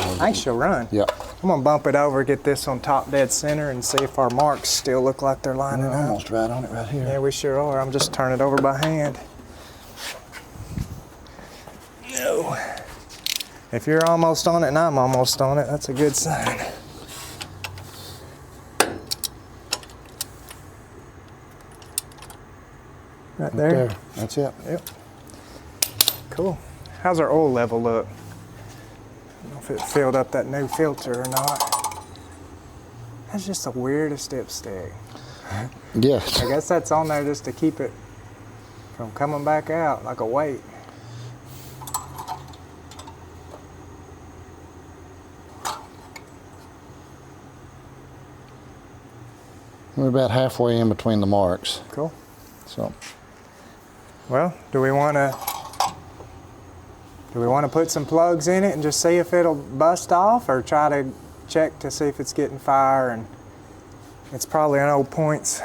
I think she'll run. Yep. I'm gonna bump it over, get this on top dead center, and see if our marks still look like they're lining We're up. almost right on it right here. Yeah, we sure are. I'm just turning it over by hand. No. If you're almost on it and I'm almost on it, that's a good sign. Right there? That's it. Yep. Cool. How's our oil level look? I don't know if it filled up that new filter or not. That's just the weirdest dipstick. Yes. I guess that's on there just to keep it from coming back out like a weight. We're about halfway in between the marks. Cool. So, Well, do we want to put some plugs in it and just see if it'll bust off, or try to check to see if it's getting fire? And it's probably an old points.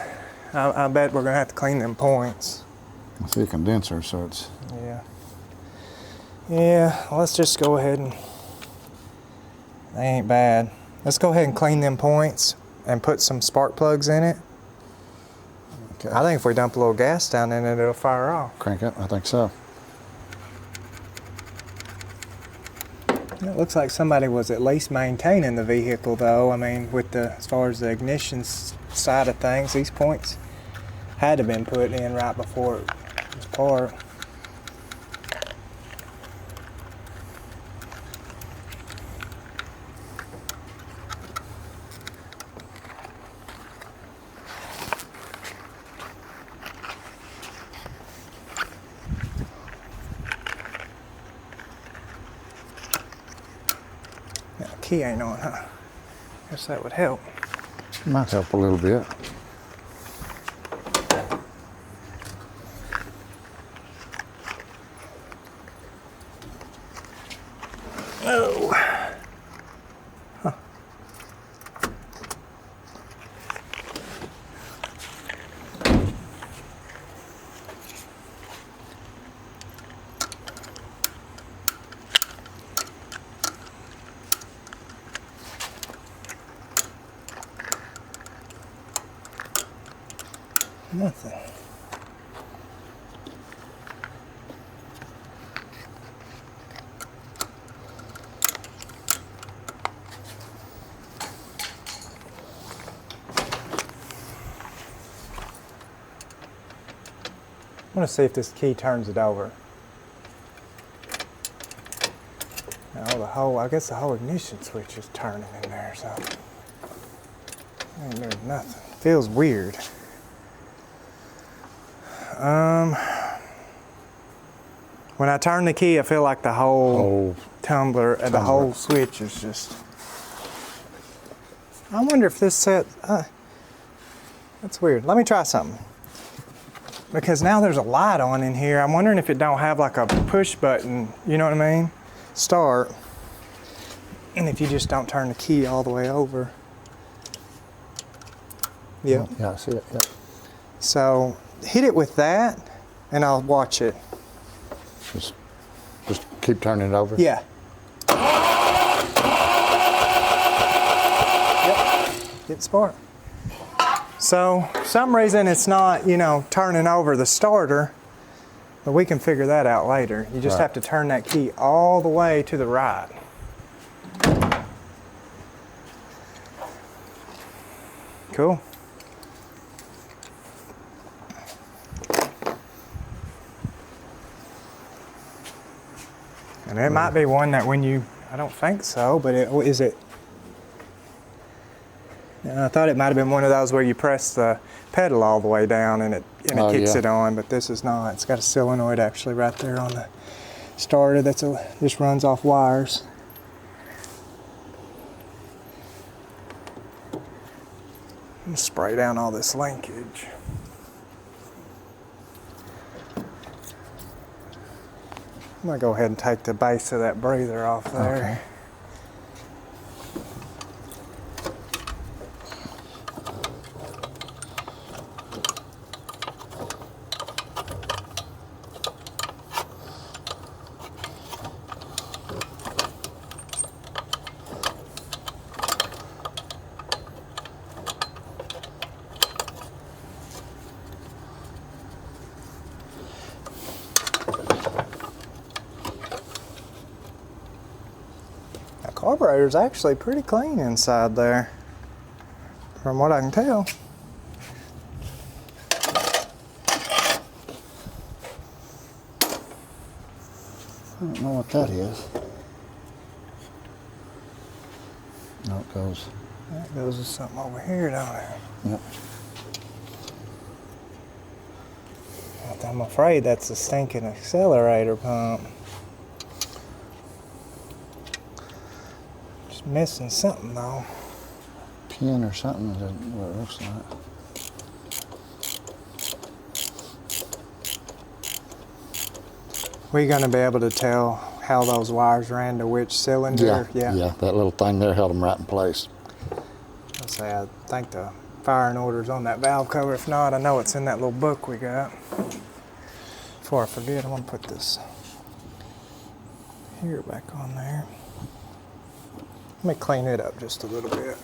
I bet we're gonna have to clean them points. I see a condenser, so it's. Yeah. Yeah, let's just go ahead and, they ain't bad. Let's go ahead and clean them points and put some spark plugs in it. Okay. I think if we dump a little gas down in it, it'll fire off. Crank it, I think so. It looks like somebody was at least maintaining the vehicle though. I mean, with the, as far as the ignition side of things, these points had to have been put in right before it was parked. Key ain't on, huh? Guess that would help. Might help a little bit. Oh. Huh. Nothing. I want to see if this key turns it over. I guess the whole ignition switch is turning in there, so ain't doing nothing. Feels weird. When I turn the key, I feel like the whole tumbler, the whole switch is just. I wonder if this set. That's weird. Let me try something. Because now there's a light on in here. I'm wondering if it don't have like a push button. You know what I mean? Start. And if you just don't turn the key all the way over. Yeah. Yeah, I see it. Yeah. So hit it with that, and I'll watch it. Just keep turning it over. Yeah. Yep. Get spark. So, for some reason it's not, you know, turning over the starter, but we can figure that out later. You just have to turn that key all the way to the right. Cool. And it might be one that when you, I don't think so, but is it? I thought it might have been one of those where you press the pedal all the way down and it kicks it on, but this is not. It's got a solenoid actually right there on the starter that's just runs off wires. I'm gonna spray down all this linkage. I'm gonna go ahead and take the base of that breather off there. Okay. Carburetor's actually pretty clean inside there, from what I can tell. I don't know what that is. No, it goes. That goes to something over here, don't it? Yep. I'm afraid that's a stinking accelerator pump. Missing something though. Pin or something, is what it looks like. We gonna be able to tell how those wires ran to which cylinder? Yeah, that little thing there held them right in place. Let's say I think the firing order's on that valve cover. If not, I know it's in that little book we got. Before I forget, I want to put this here back on there. Let me clean it up just a little bit.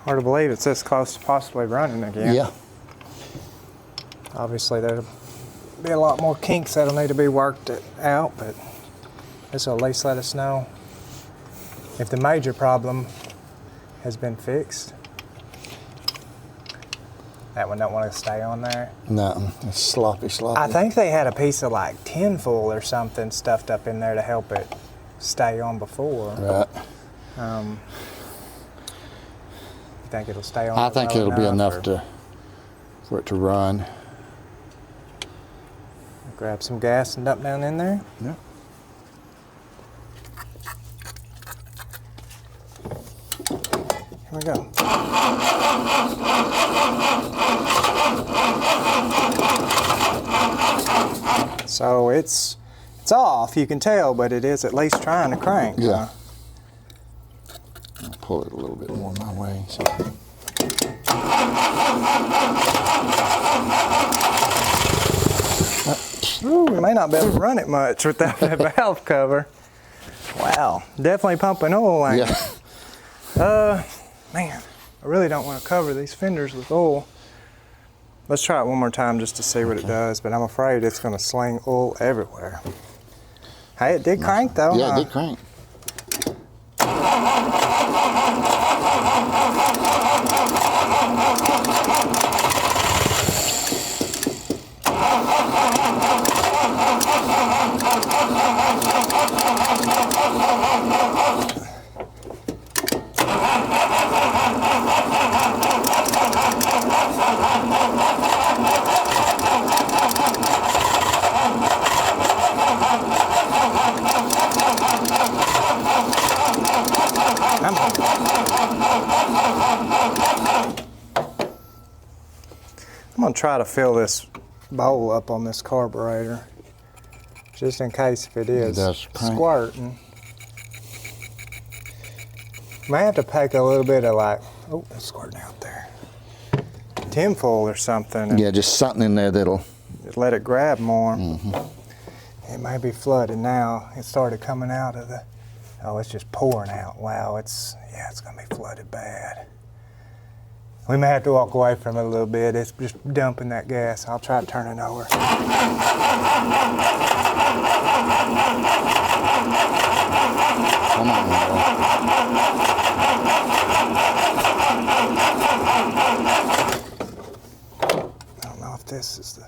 Hard to believe it's this close to possibly running again. Yeah. Obviously there'll be a lot more kinks that'll need to be worked out, but this will at least let us know if the major problem has been fixed. That one don't want to stay on there. No, it's sloppy. I think they had a piece of like tin foil or something stuffed up in there to help it stay on before. Right. You think it'll stay on? I think it'll be enough or for it to run. grab some gas and dump down in there. Yeah. Here we go. So it's off, you can tell, but it is at least trying to crank. Yeah. I'll pull it a little bit more my way. So. Ooh, we may not be able to run it much without that valve cover. Wow, definitely pumping oil, ain't it? Yeah. Man, I really don't want to cover these fenders with oil. Let's try it one more time just to see what it does, but I'm afraid it's going to sling oil everywhere. Hey, it did crank though. Yeah, it did crank. I'm going to try to fill this bowl up on this carburetor, just in case if it is squirting. May have to pack a little bit of like, oh, it's squirting out there, tin foil or something. And yeah, just something in there that'll let it grab more. It may be flooded now. It started coming out of the, oh, it's just pouring out. Wow, it's going to be flooded bad. We may have to walk away from it a little bit. It's just dumping that gas. I'll try turning over. Come on, I don't know if this is the...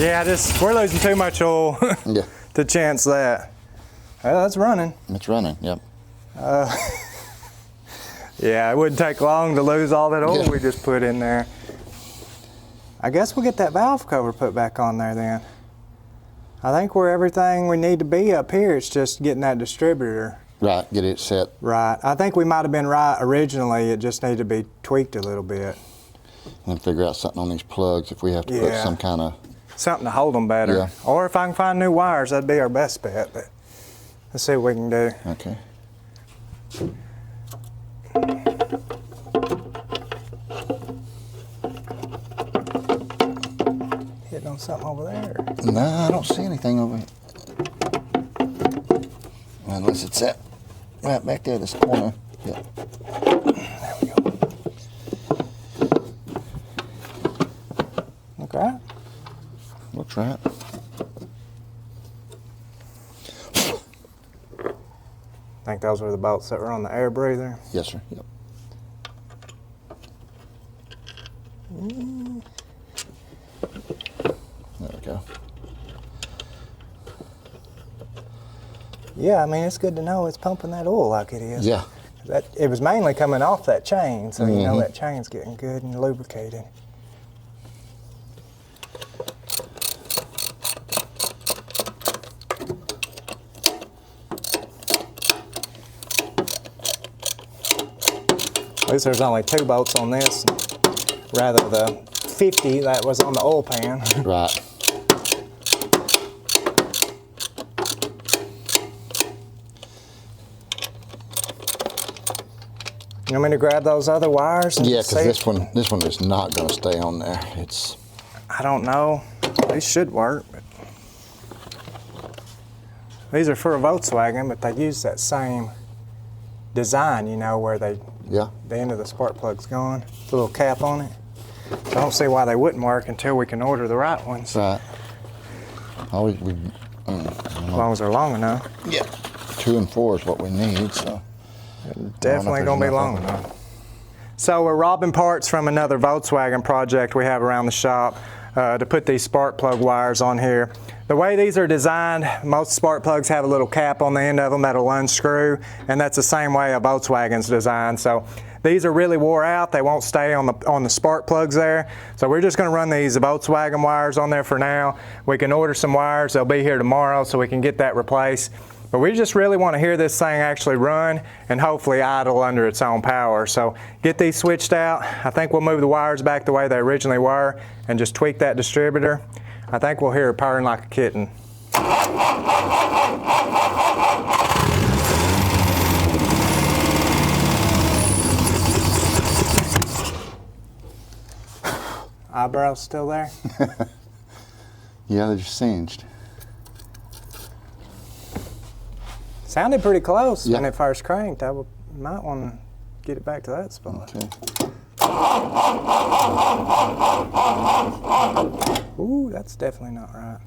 Yeah, we're losing too much oil yeah. to chance that. Well, that's running. It's running, yep. Yeah, it wouldn't take long to lose all that oil we just put in there. I guess we'll get that valve cover put back on there then. I think we're everything we need to be up here. It's just getting that distributor. Right, get it set. Right. I think we might have been right originally. It just needed to be tweaked a little bit. And figure out something on these plugs if we have to put some kind of... Something to hold them better. Yeah. Or if I can find new wires, that'd be our best bet. But let's see what we can do. Okay. Hitting on something over there. No, I don't see anything over here. Unless it's that right back there, this corner. Yeah. There we go. Look right. Looks right. think those were the bolts that were on the air breather. Yes, sir. Yep. There we go. Yeah, I mean, it's good to know it's pumping that oil like it is. Yeah. It was mainly coming off that chain, so you know that chain's getting good and lubricated. At least there's only 2 bolts on this, rather the 50 that was on the oil pan. Right. You want me to grab those other wires? Yeah, because this one is not going to stay on there. It's. I don't know. These should work. But these are for a Volkswagen, but they use that same design, you know, where they. Yeah. The end of the spark plug's gone. The little cap on it. So I don't see why they wouldn't work until we can order the right ones. Right. Oh, As long as they're long enough. Yeah. 2 and 4 is what we need. So. Definitely gonna be long enough. So we're robbing parts from another Volkswagen project we have around the shop to put these spark plug wires on here. The way these are designed, most spark plugs have a little cap on the end of them that'll unscrew, and that's the same way a Volkswagen's designed. So these are really wore out. They won't stay on the spark plugs there. So we're just gonna run these Volkswagen wires on there for now. We can order some wires. They'll be here tomorrow so we can get that replaced. But we just really want to hear this thing actually run and hopefully idle under its own power. So get these switched out. I think we'll move the wires back the way they originally were and just tweak that distributor. I think we'll hear it purring like a kitten. Eyebrows still there? Yeah, they're just singed. Sounded pretty close Yeah. when it first cranked. Might want to get it back to that spot. Okay. Ooh, that's definitely not right.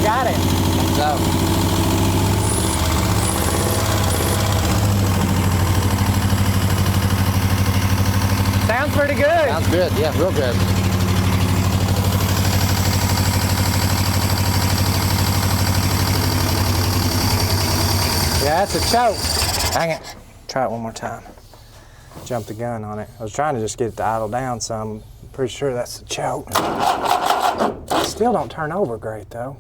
Got it. So. Sounds pretty good. Sounds good. Yeah, real good. Yeah, that's a choke. Dang it. Try it one more time. Jump the gun on it. I was trying to just get it to idle down, so I'm pretty sure that's a choke. Still don't turn over great though.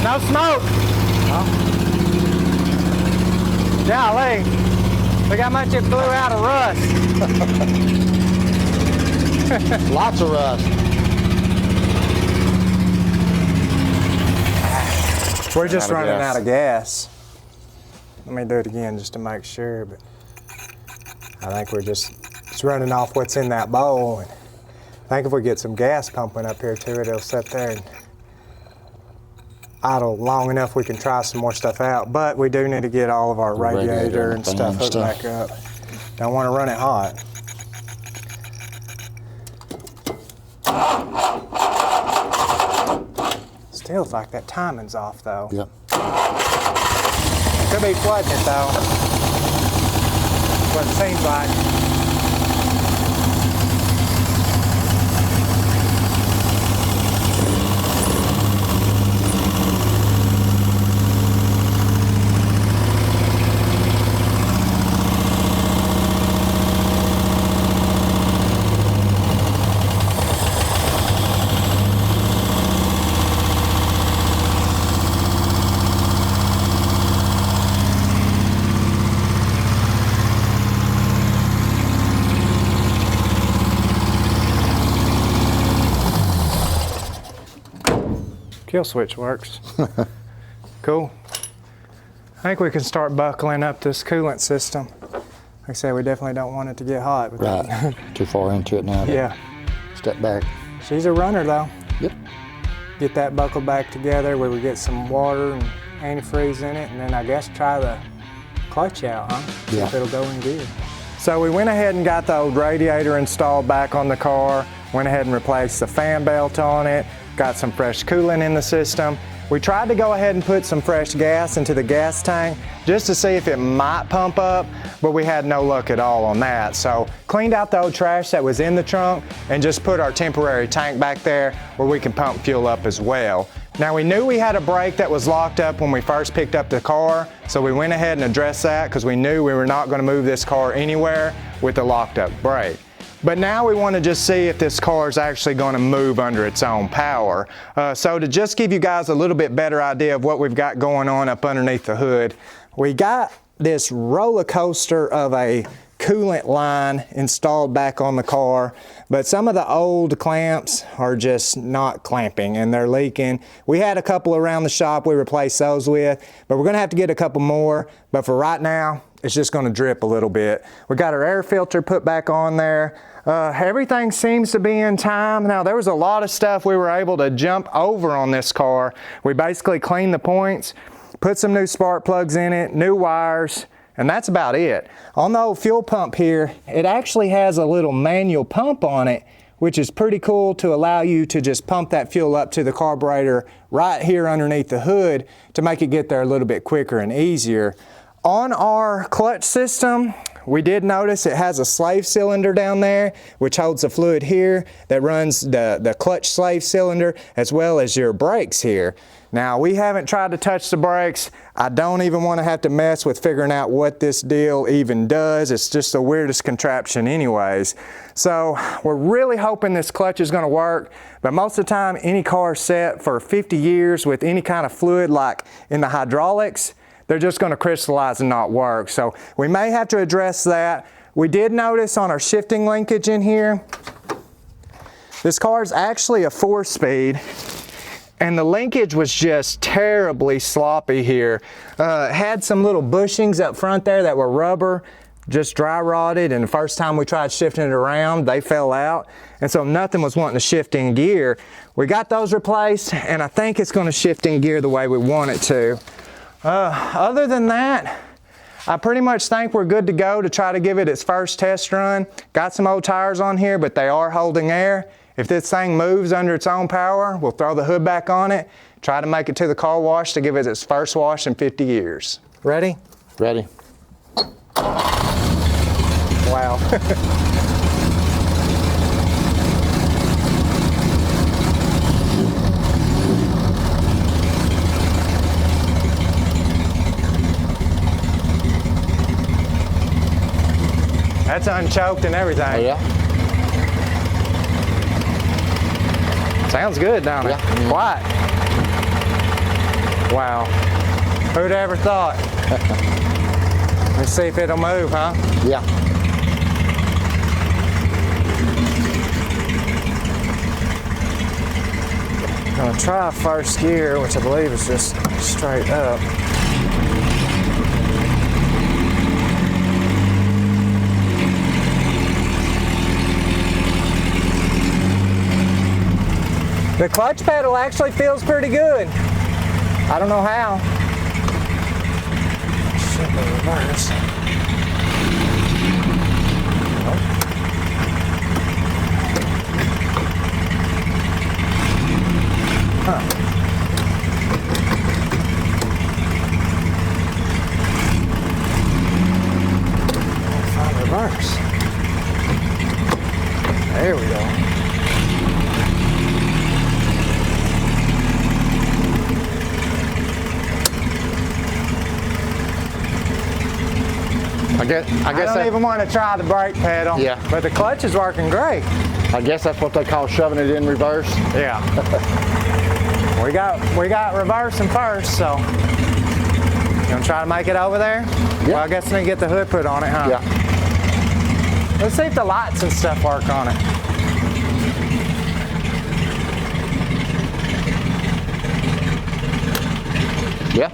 No smoke. Golly, look how much it blew out of rust. Lots of rust. We're just Out of running gas. out of gas. Let me do it again just to make sure, but I think it's running off what's in that bowl. And I think if we get some gas pumping up here to it, it'll sit there and idle long enough we can try some more stuff out. But we do need to get all of our radiator and stuff hooked back up. Don't want to run it hot. Still like that timing's off though. Yep. Could be flooding it though. What it seems like. Kill switch works. Cool. I think we can start buckling up this coolant system. Like I said, we definitely don't want it to get hot. Right. Too far into it now. Yeah. Step back. She's a runner though. Yep. Get that buckled back together where we get some water and antifreeze in it, and then I guess try the clutch out, huh? See Yeah. if it'll go in gear. So we went ahead and got the old radiator installed back on the car, went ahead and replaced the fan belt on it, got some fresh coolant in the system. We tried to go ahead and put some fresh gas into the gas tank just to see if it might pump up, but we had no luck at all on that. So cleaned out the old trash that was in the trunk and just put our temporary tank back there where we can pump fuel up as well. Now we knew we had a brake that was locked up when we first picked up the car, so we went ahead and addressed that because we knew we were not going to move this car anywhere with a locked up brake. But now we want to just see if this car is actually going to move under its own power. So to just give you guys a little bit better idea of what we've got going on up underneath the hood, we got this roller coaster of a coolant line installed back on the car, but some of the old clamps are just not clamping and they're leaking. We had a couple around the shop we replaced those with, but we're going to have to get a couple more. But for right now, it's just going to drip a little bit. We got our air filter put back on there. Everything seems to be in time. Now there was a lot of stuff we were able to jump over on this car. We basically cleaned the points, put some new spark plugs in it, new wires, and that's about it. On the old fuel pump here, it actually has a little manual pump on it, which is pretty cool to allow you to just pump that fuel up to the carburetor right here underneath the hood to make it get there a little bit quicker and easier. On our clutch system, we did notice it has a slave cylinder down there, which holds the fluid here that runs the clutch slave cylinder as well as your brakes here. Now, we haven't tried to touch the brakes. I don't even want to have to mess with figuring out what this deal even does. It's just the weirdest contraption anyways. So we're really hoping this clutch is going to work, but most of the time any car set for 50 years with any kind of fluid like in the hydraulics, they're just going to crystallize and not work. So we may have to address that. We did notice on our shifting linkage in here, this car is actually a 4-speed, and the linkage was just terribly sloppy here. It had some little bushings up front there that were rubber, just dry rotted, and the first time we tried shifting it around, they fell out, and so nothing was wanting to shift in gear. We got those replaced, and I think it's going to shift in gear the way we want it to. Other than that, I pretty much think we're good to go to try to give it its first test run. Got some old tires on here, but they are holding air. If this thing moves under its own power, we'll throw the hood back on it, try to make it to the car wash to give it its first wash in 50 years. Ready? Ready. Wow. That's unchoked and everything. Oh, yeah? Sounds good, don't it? Yeah. Quiet. Wow. Who'd ever thought? Let's see if it'll move, huh? Yeah. Gonna try first gear, which I believe is just straight up. The clutch pedal actually feels pretty good. I don't know how. Should be reverse. Huh. Find reverse. There we go. I don't even want to try the brake pedal. Yeah. But the clutch is working great. I guess that's what they call shoving it in reverse. Yeah. we got reversing first, so you gonna try to make it over there? Yeah. Well, I guess we need to get the hood put on it, huh? Yeah. Let's see if the lights and stuff work on it. Yeah,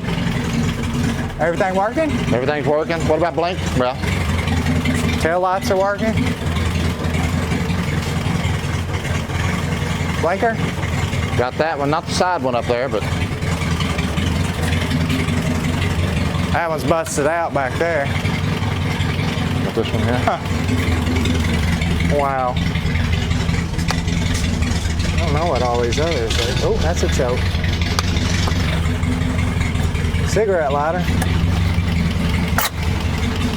Everything working? everything's working. What about blink, bro? Tail lights are working? Blinker? Got that one, not the side one up there, but That one's busted out back there. got this one here. Wow. I don't know what all these others are. Oh, that's a choke. Cigarette lighter.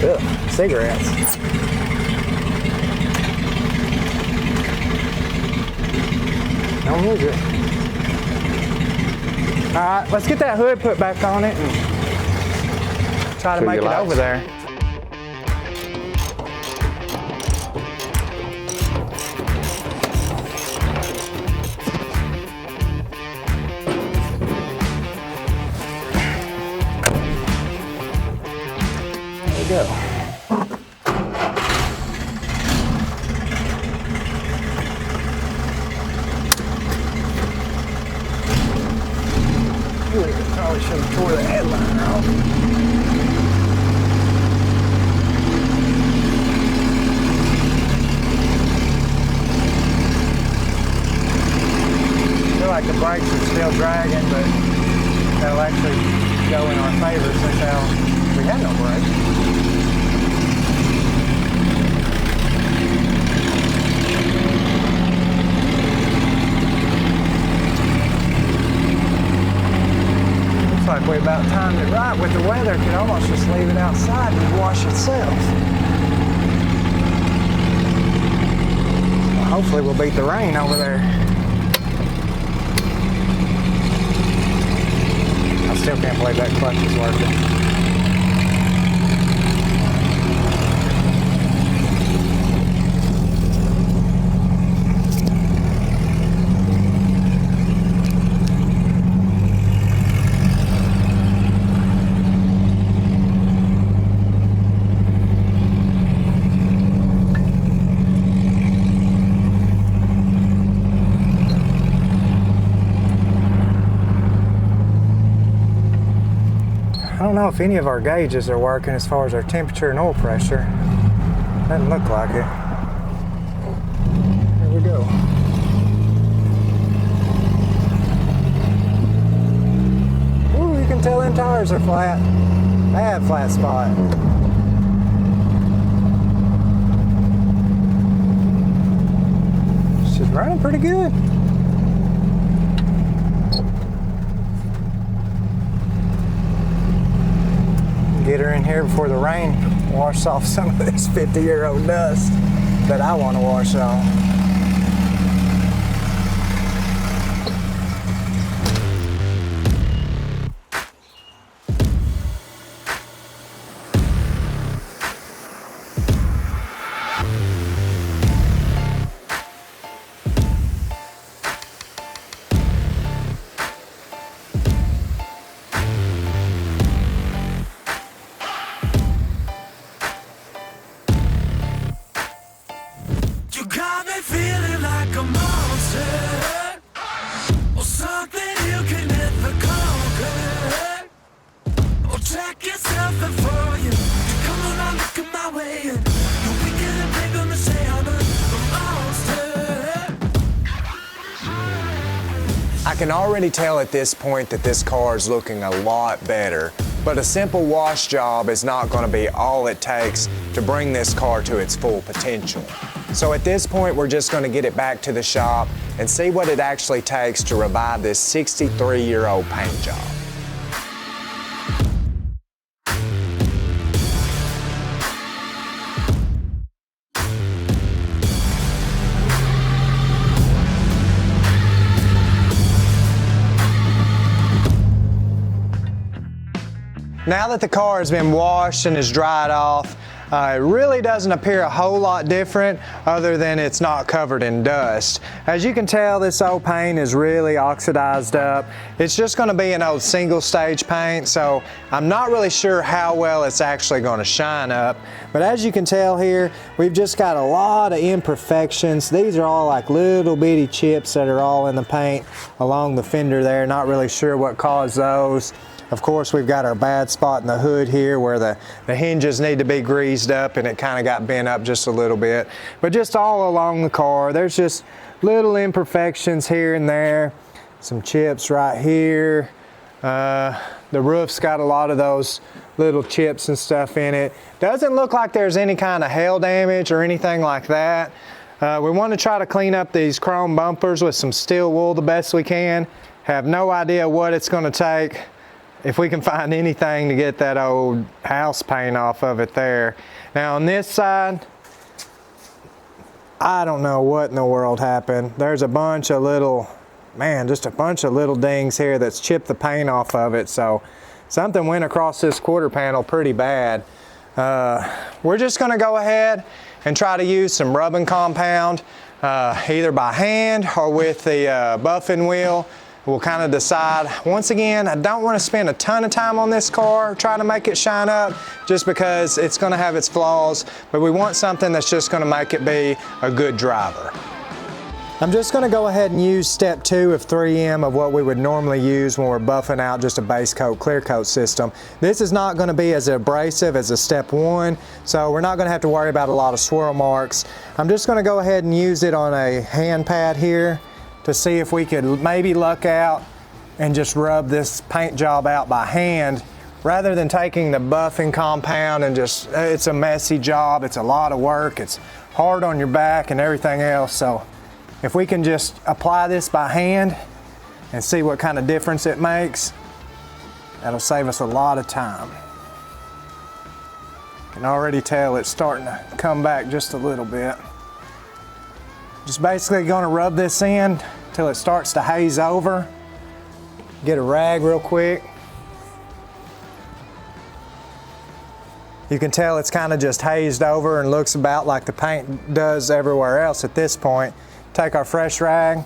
Ugh, cigarettes. Don't use it. All right, let's get that hood put back on it and try to So make it your lights. over there. There we go. Probably should have tore the headliner off. I feel like the brakes are still dragging, but that'll actually go in our favor since we had no brakes. Looks like we about timed it right with the weather. Could almost just leave it outside and wash itself. Well, hopefully we'll beat the rain over there. I still can't believe that clutch is working. I don't know if any of our gauges are working as far as our temperature and oil pressure. Doesn't look like it. Here we go. Ooh, you can tell them tires are flat. Bad flat spot. She's running pretty good. Get her in here before the rain washes off some of this 50-year-old dust that I want to wash off. You got me feeling like a monster, or something you can never conquer. Or check yourself before you come around looking my way. And you're wicked and big on the say I'm a monster. I can already tell at this point that this car is looking a lot better, but a simple wash job is not going to be all it takes to bring this car to its full potential. So at this point, we're just going to get it back to the shop and see what it actually takes to revive this 63-year-old paint job. Now that the car has been washed and is dried off, it really doesn't appear a whole lot different other than it's not covered in dust. As you can tell, this old paint is really oxidized up. It's just going to be an old single stage paint, so I'm not really sure how well it's actually going to shine up. But as you can tell here, we've just got a lot of imperfections. These are all like little bitty chips that are all in the paint along the fender there. Not really sure what caused those. Of course, we've got our bad spot in the hood here where the hinges need to be greased up and it kind of got bent up just a little bit. But just all along the car, there's just little imperfections here and there. Some chips right here. The roof's got a lot of those little chips and stuff in it. Doesn't look like there's any kind of hail damage or anything like that. We want to try to clean up these chrome bumpers with some steel wool the best we can. Have no idea what it's going to take. If we can find anything to get that old house paint off of it there. Now on this side, I don't know what in the world happened. There's a bunch of little, man, just a bunch of little dings here that's chipped the paint off of it. So something went across this quarter panel pretty bad. We're just gonna go ahead and try to use some rubbing compound, either by hand or with the buffing wheel. We'll kind of decide. Once again, I don't want to spend a ton of time on this car trying to make it shine up just because it's going to have its flaws, but we want something that's just going to make it be a good driver. I'm just going to go ahead and use step 2 of 3M of what we would normally use when we're buffing out just a base coat, clear coat system. This is not going to be as abrasive as a step 1, so we're not going to have to worry about a lot of swirl marks. I'm just going to go ahead and use it on a hand pad here to see if we could maybe luck out and just rub this paint job out by hand rather than taking the buffing compound and just, it's a messy job, it's a lot of work, it's hard on your back and everything else. So if we can just apply this by hand and see what kind of difference it makes, that'll save us a lot of time. You can already tell it's starting to come back just a little bit. Just basically going to rub this in till it starts to haze over. Get a rag real quick. You can tell it's kind of just hazed over and looks about like the paint does everywhere else at this point. Take our fresh rag.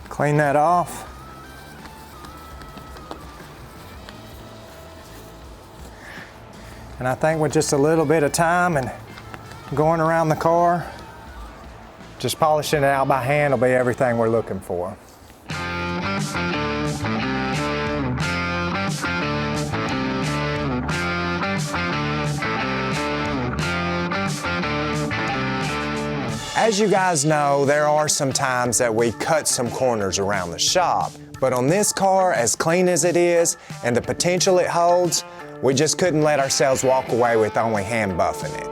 Clean that off. And I think with just a little bit of time and going around the car, just polishing it out by hand will be everything we're looking for. As you guys know, there are some times that we cut some corners around the shop, but on this car, as clean as it is and the potential it holds, we just couldn't let ourselves walk away with only hand buffing it.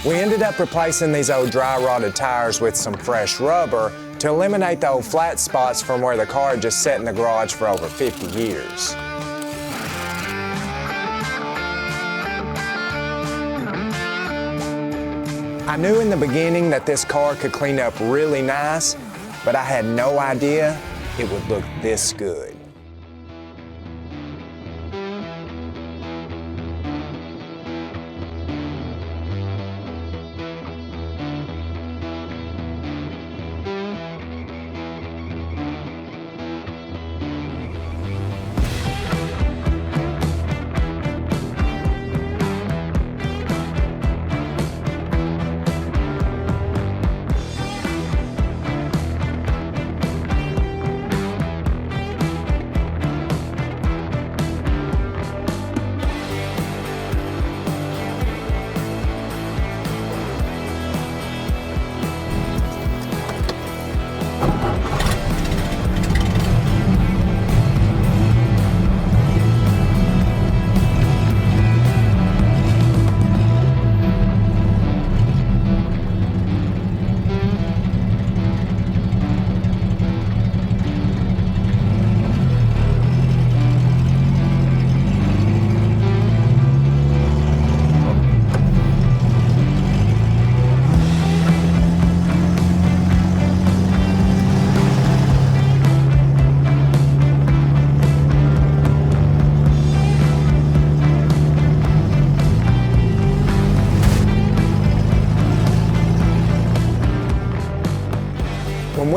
We ended up replacing these old dry rotted tires with some fresh rubber to eliminate the old flat spots from where the car had just sat in the garage for over 50 years. I knew in the beginning that this car could clean up really nice, but I had no idea it would look this good.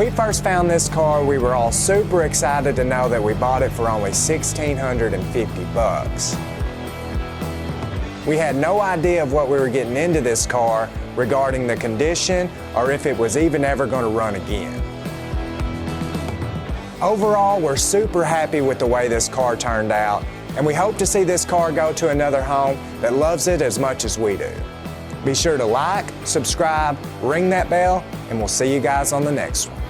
When we first found this car, we were all super excited to know that we bought it for only $1,650. We had no idea of what we were getting into this car regarding the condition or if it was even ever going to run again. Overall, we're super happy with the way this car turned out, and we hope to see this car go to another home that loves it as much as we do. Be sure to like, subscribe, ring that bell, and we'll see you guys on the next one.